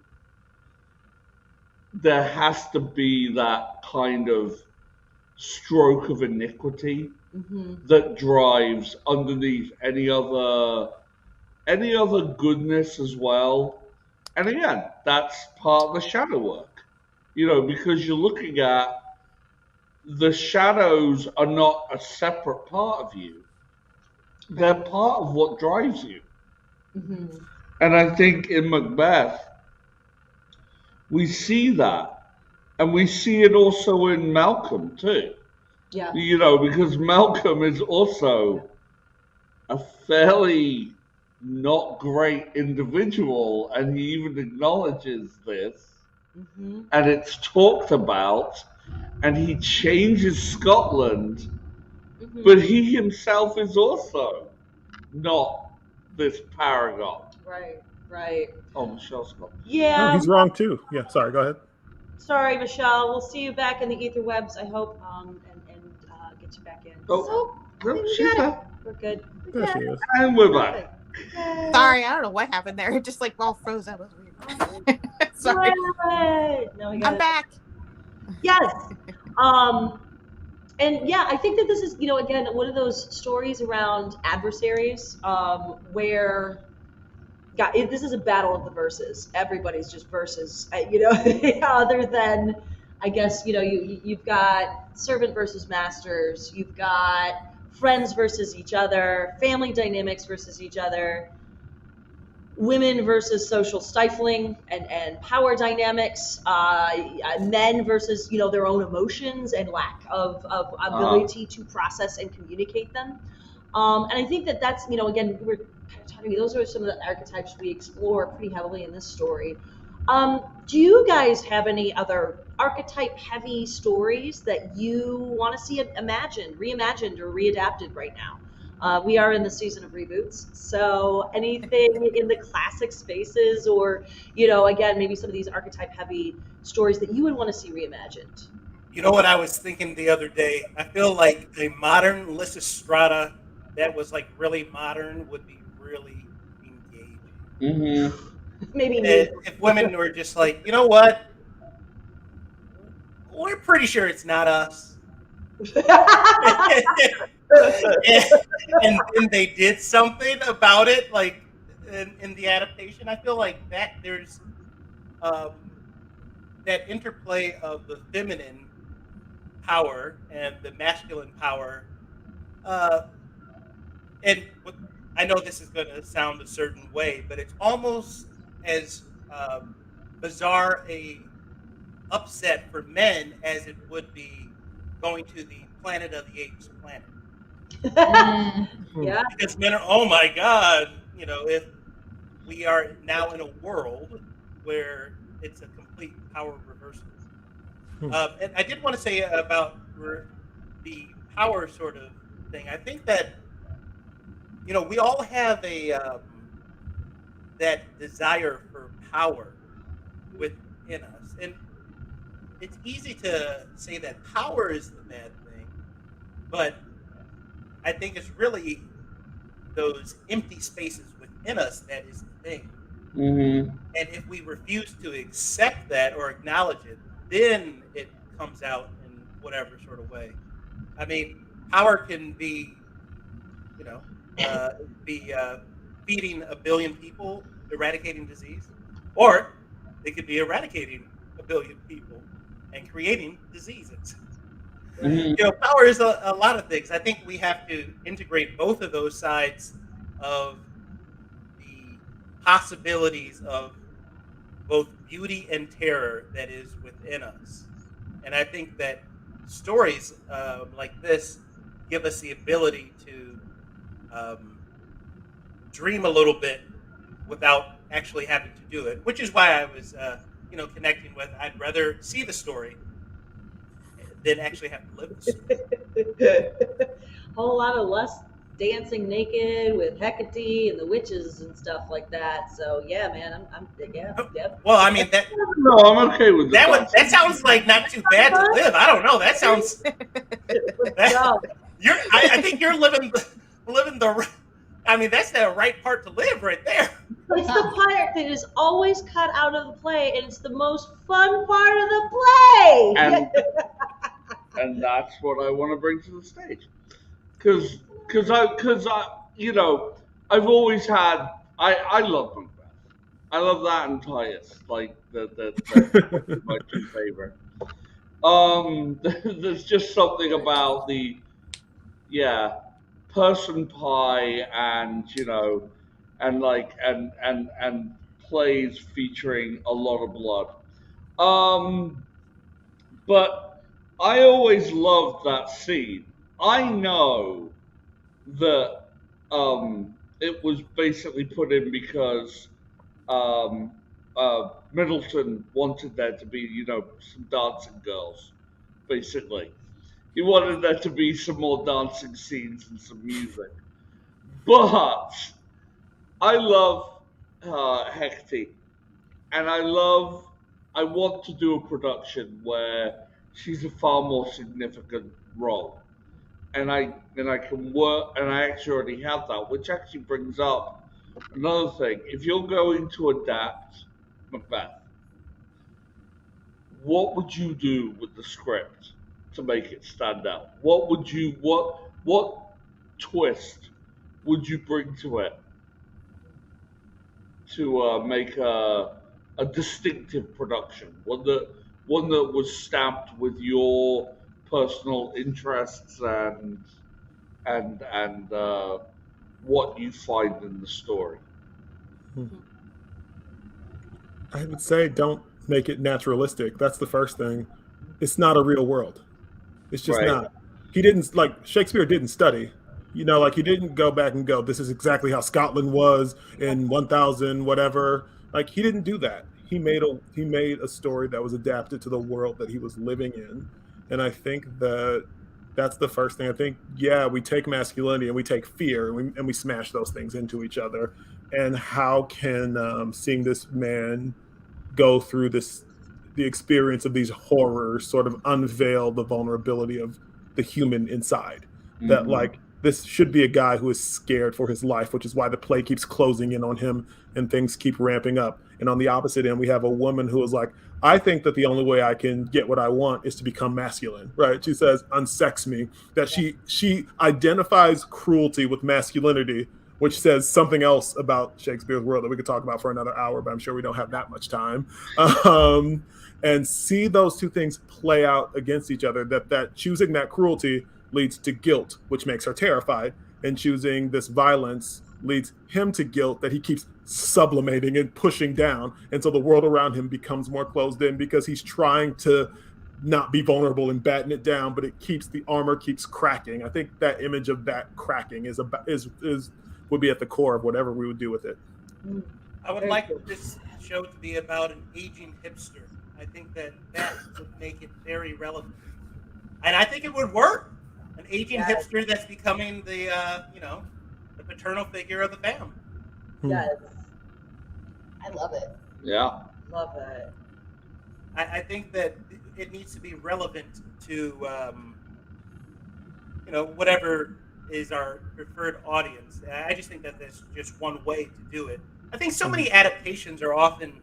there has to be that kind of stroke of iniquity that drives underneath any other goodness as well. And again, that's part of the shadow work, because you're looking at the shadows are not a separate part of you. They're part of what drives you. And I think in Macbeth, we see that, and we see it also in Malcolm too. Yeah. Because Malcolm is also a fairly not great individual, and he even acknowledges this, and it's talked about, and he changes Scotland, but he himself is also not this paragon. Right. Oh, Michelle's gone. No, Yeah. he's wrong too. Yeah, sorry. Go ahead. Sorry, Michelle. We'll see you back in the ether webs, I hope, and get you back in. Oh, So, no, we she's got it. there. We're good. There she is. And we're back. Sorry, I don't know what happened there. It just like all froze. That was weird. Sorry. Yay! No, we got I'm it. back. Yes. And yeah, I think that this is, again, one of those stories around adversaries, where, God, this is a battle of the verses. Everybody's just verses, other than, I guess, you've got servant versus masters, you've got friends versus each other, family dynamics versus each other, women versus social stifling and power dynamics, men versus their own emotions and lack of ability to process and communicate them. And I think that's again, we're kind of talking. Those are some of the archetypes we explore pretty heavily in this story. Do you guys have any other archetype-heavy stories that you want to see imagined, reimagined, or readapted right now? We are in the season of reboots, so anything in the classic spaces, or again, maybe some of these archetype-heavy stories that you would want to see reimagined. You know what I was thinking the other day? I feel like a modern Lysistrata that was like really modern would be really engaging. Mm-hmm. Maybe If women were just like, you know what? We're pretty sure it's not us. and then they did something about it, like in the adaptation. I feel like that there's that interplay of the feminine power and the masculine power. And I know this is going to sound a certain way, but it's almost as bizarre a upset for men as it would be going to the Planet of the Apes planet. Yeah. Because men are, oh my God, if we are now in a world where it's a complete power reversal. And I did want to say about the power sort of thing. I think that, we all have that desire for power within us. And it's easy to say that power is the bad thing, but I think it's really those empty spaces within us that is the thing. Mm-hmm. And if we refuse to accept that or acknowledge it, then it comes out in whatever sort of way. I mean, power can be, feeding a billion people, eradicating disease, or it could be eradicating a billion people and creating diseases. Mm-hmm. Power is a lot of things. I think we have to integrate both of those sides of the possibilities of both beauty and terror that is within us. And I think that stories like this give us the ability to dream a little bit without actually having to do it, which is why I was, connecting with, I'd rather see the story than actually have to live the story. Whole lot of less dancing naked with Hecate and the witches and stuff like that. So yeah, man, I'm yep. Well, I mean that. No, I'm okay with that. That sounds like not too bad to live. I don't know. That sounds. I think you're living the. I mean, that's the right part to live right there. It's the part that is always cut out of the play, and it's the most fun part of the play. And that's what I want to bring to the stage, because I've always had I love Macbeth. I love that and Titus, like the my two favorite. There's just something about the person pie and and plays featuring a lot of blood. But I always loved that scene. I know that it was basically put in because Middleton wanted there to be, some dancing girls, basically. He wanted there to be some more dancing scenes and some music. But I love Hecate. and I want to do a production where she's a far more significant role, and I can work, and I actually already have that, which actually brings up another thing. If you're going to adapt Macbeth, what would you do with the script to make it stand out? What twist would you bring to it to make a distinctive production, one that was stamped with your personal interests and what you find in the story. I would say don't make it naturalistic. That's the first thing. It's not a real world. It's just Right. not. He didn't like Shakespeare didn't study. Like he didn't go back and go, this is exactly how Scotland was in 1000 whatever. Like he didn't do that. He made a story that was adapted to the world that he was living in. And I think that's the first thing. I think yeah, we take masculinity and we take fear and we smash those things into each other. And how can seeing this man go through the experience of these horrors sort of unveil the vulnerability of the human inside, that Mhm. like this should be a guy who is scared for his life, which is why the play keeps closing in on him and things keep ramping up. And on the opposite end we have a woman who is like, I think that the only way I can get what I want is to become masculine, right? She says unsex me, that she identifies cruelty with masculinity, which says something else about Shakespeare's world that we could talk about for another hour, but I'm sure we don't have that much time. Um, and see those two things play out against each other, that choosing that cruelty leads to guilt, which makes her terrified, and choosing this violence leads him to guilt that he keeps sublimating and pushing down, and so the world around him becomes more closed in because he's trying to not be vulnerable and batten it down, but the armor keeps cracking. I think that image of that cracking is would be at the core of whatever we would do with it. I would like this show to be about an aging hipster. I think that would make it very relevant, and I think it would work. An aging hipster that's becoming the the paternal figure of the family. Yes. I love it. Yeah. Love that. I think that it needs to be relevant to whatever is our preferred audience. I just think that there's just one way to do it. I think so many adaptations are often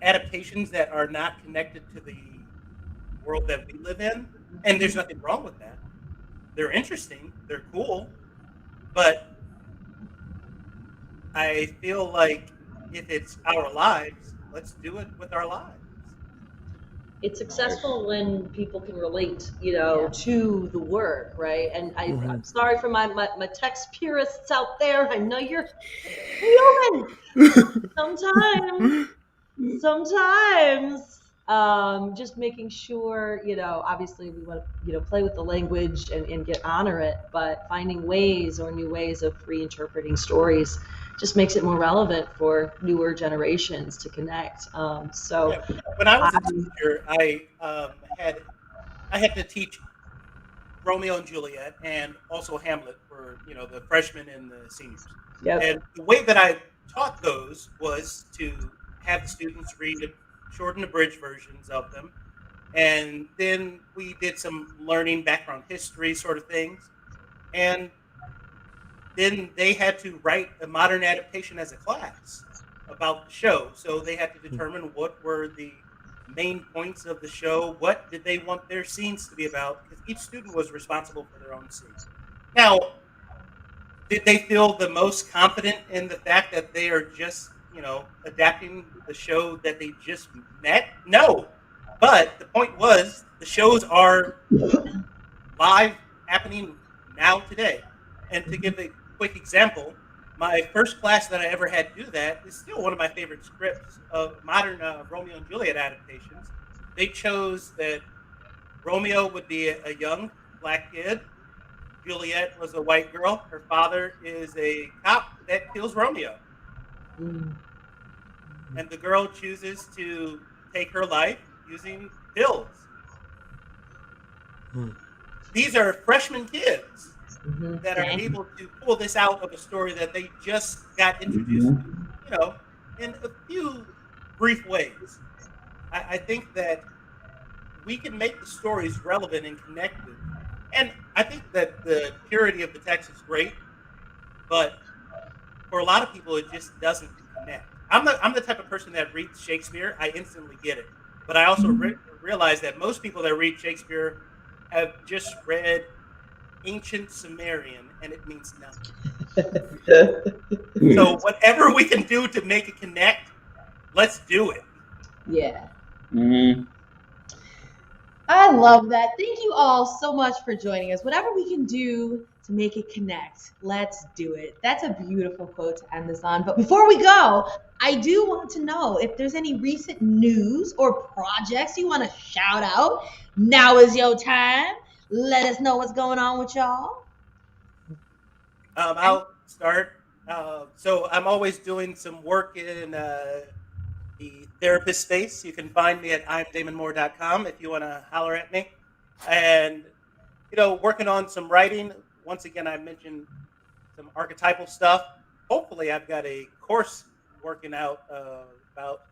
adaptations that are not connected to the world that we live in, and there's nothing wrong with that. They're interesting, they're cool, but I feel like if it's our lives, let's do it with our lives. It's successful when people can relate, to the work, right? And I'm sorry for my text purists out there. I know you're human. Sometimes, just making sure, obviously we want to, play with the language and honor it, but finding ways or new ways of reinterpreting stories just makes it more relevant for newer generations to connect. So when I was a teacher, I had to teach Romeo and Juliet and also Hamlet for the freshmen and the seniors. Yep. And the way that I taught those was to have the students read short and abridged versions of them, and then we did some learning background history sort of things, and then they had to write a modern adaptation as a class about the show. So they had to determine what were the main points of the show, what did they want their scenes to be about, because each student was responsible for their own scenes. Now, did they feel the most confident in the fact that they are just, adapting the show that they just met? No. But the point was, the shows are live, happening now today. And to give a quick example, my first class that I ever had to do that is still one of my favorite scripts of modern Romeo and Juliet adaptations. They chose that Romeo would be a young black kid. Juliet was a white girl. Her father is a cop that kills Romeo. And the girl chooses to take her life using pills. These are freshman kids that are able to pull this out of a story that they just got introduced to. in a few brief ways. I think that we can make the stories relevant and connected. And I think that the purity of the text is great, but for a lot of people, it just doesn't connect. I'm the type of person that reads Shakespeare, I instantly get it. But I also realize that most people that read Shakespeare have just read ancient Sumerian, and it means nothing. So whatever we can do to make it connect, let's do it. Yeah. Mm-hmm. I love that. Thank you all so much for joining us. Whatever we can do to make it connect, let's do it. That's a beautiful quote to end this on. But before we go, I do want to know if there's any recent news or projects you want to shout out. Now is your time. Let us know what's going on with y'all. I'll start. So I'm always doing some work in the therapist space. You can find me at imdamonmore.com if you want to holler at me. And, working on some writing. Once again, I mentioned some archetypal stuff. Hopefully, I've got a course working out about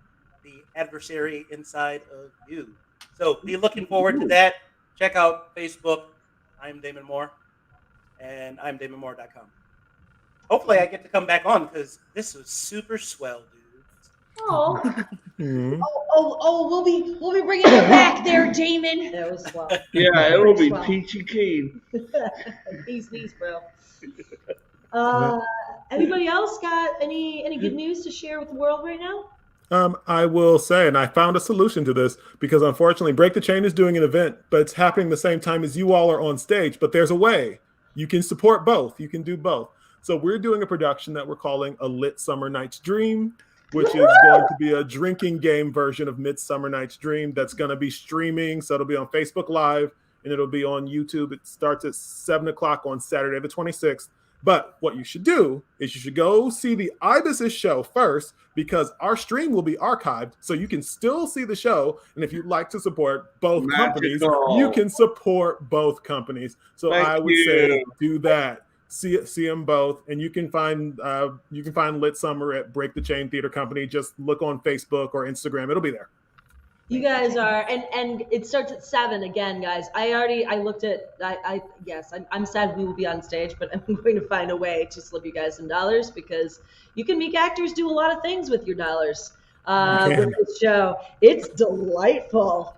the adversary inside of you. So be looking forward to that. Check out Facebook. I'm Damon Moore. And imdamonmore.com. Hopefully, I get to come back on because this was super swell, dude. Oh, we'll be bringing it back there, Damon. that was swell. Yeah, it'll be peachy keen. Peace, bro. Anybody else got any good news to share with the world right now? I will say, and I found a solution to this because unfortunately Break the Chain is doing an event, but it's happening the same time as you all are on stage, but there's a way. You can support both. You can do both. So we're doing a production that we're calling A Lit Summer Night's Dream, which is going to be a drinking game version of Midsummer Night's Dream that's going to be streaming. So it'll be on Facebook Live and it'll be on YouTube. It starts at 7 o'clock on Saturday the 26th. But what you should do is you should go see the Ibis's show first because our stream will be archived. So you can still see the show. And if you'd like to support both companies, you can support both companies. So I would say do that. See them both, and you can find Lit Summer at Break the Chain Theater Company. Just look on Facebook or Instagram; it'll be there. You guys are, and it starts at 7 again, guys. I looked at. I'm sad we will be on stage, but I'm going to find a way to slip you guys some dollars because you can make actors do a lot of things with your dollars. With this show. It's delightful.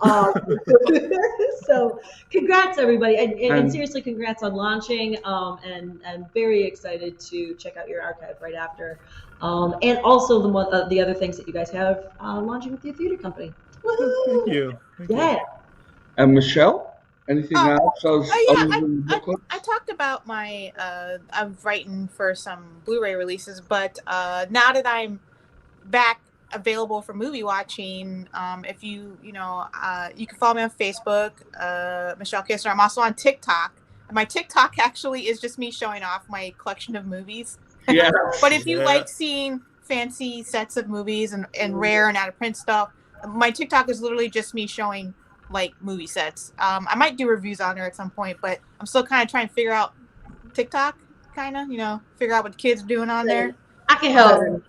So congrats everybody. And seriously, congrats on launching. And very excited to check out your archive right after. And also the other things that you guys have launching with your theater company. Woo-hoo! Thank you. And Michelle, anything else? I talked about my I'm writing for some Blu-ray releases, but now that I'm back available for movie watching, if you can follow me on Facebook, Michelle Kisner. I'm also on TikTok. My TikTok actually is just me showing off my collection of movies. Yeah. But if you like seeing fancy sets of movies and rare and out of print stuff, my TikTok is literally just me showing like movie sets. I might do reviews on there at some point, but I'm still kind of trying to figure out TikTok, figure out what the kids are doing on there. I can help.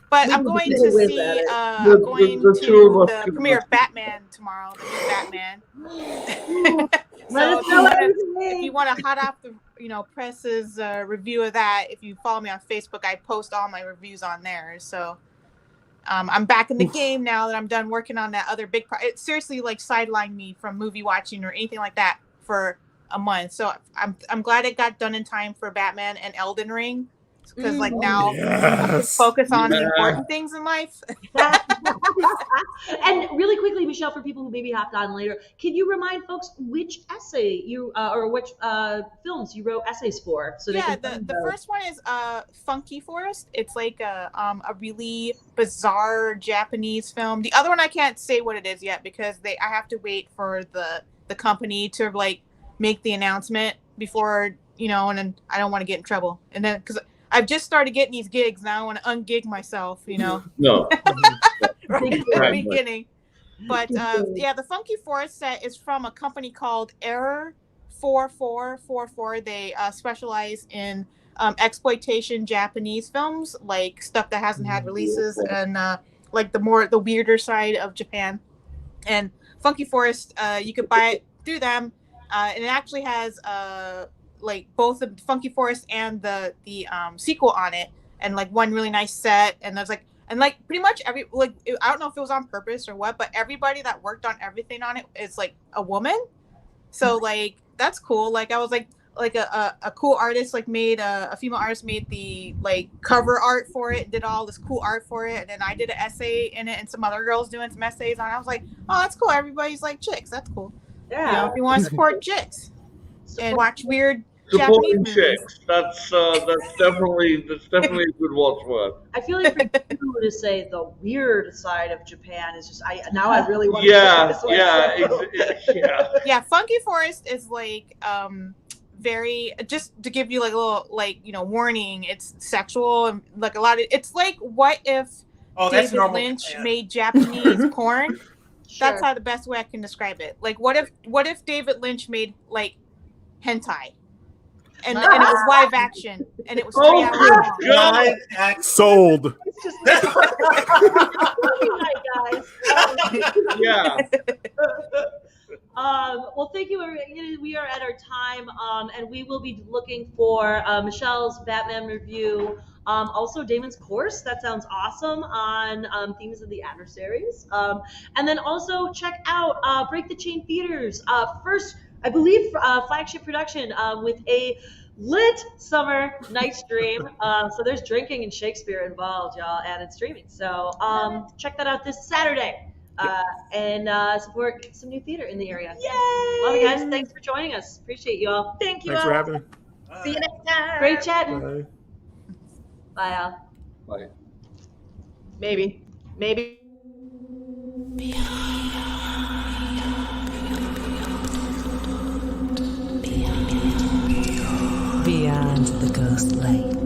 But I'm going to see the premiere of Batman tomorrow, the new Batman. So if you want to hot off the press's review of that, if you follow me on Facebook, I post all my reviews on there. So I'm back in the game now that I'm done working on that other big it seriously sidelined me from movie watching or anything like that for a month. So I'm glad it got done in time for Batman and Elden Ring. Because now I can focus on the important things in life. And really quickly, Michelle, for people who maybe hopped on later, can you remind folks which essay you or which films you wrote essays for? So the first one is Funky Forest. It's like a really bizarre Japanese film. The other one I can't say what it is yet because I have to wait for the company to make the announcement before and then I don't want to get in trouble. And then because I've just started getting these gigs now. I want to ungig myself, No. Right at the beginning. But the Funky Forest set is from a company called Error 4444. They specialize in exploitation Japanese films, like stuff that hasn't had releases, and like the weirder side of Japan. And Funky Forest, you could buy it through them, and it actually has like both the Funky Forest and the sequel on it, and like one really nice set. And there's like pretty much I don't know if it was on purpose or what, but everybody that worked on everything on it is like a woman. So like that's cool. Like I was like a cool artist like made a female artist made the like cover art for it, did all this cool art for it, and then I did an essay in it, and some other girls doing some essays on it. I was like, oh, that's cool. Everybody's like chicks. That's cool. Yeah. You know, if you want to support chicks and watch weird Japanese Supporting movies. chicks. That's definitely a good watchword. I feel like for you to say the weird side of Japan is just I really want Yeah, to say this one. Yeah, Funky Forest is like very, just to give you like a little like warning, it's sexual and like a lot of, it's like what if David Lynch made Japanese porn. Sure. That's how the best way I can describe it. Like what if David Lynch made like hentai and it was live action and it was 3 hours long. Sold. It's just guys. Yeah. Well, thank you. We are at our time, and we will be looking for Michelle's Batman review. Also, Damon's course. That sounds awesome on themes of the adversaries. And then also check out Break the Chain Theaters. First, I believe, flagship production with a lit summer night stream. So there's drinking and Shakespeare involved, y'all, and it's streaming. So check that out this Saturday. And support some new theater in the area. Yay! Love you guys. Thanks for joining us. Appreciate you all. Thank you. Thanks for having me. See you next time. Great chatting. Bye. Bye, Al. Bye. Maybe. Beyond the Ghostlight.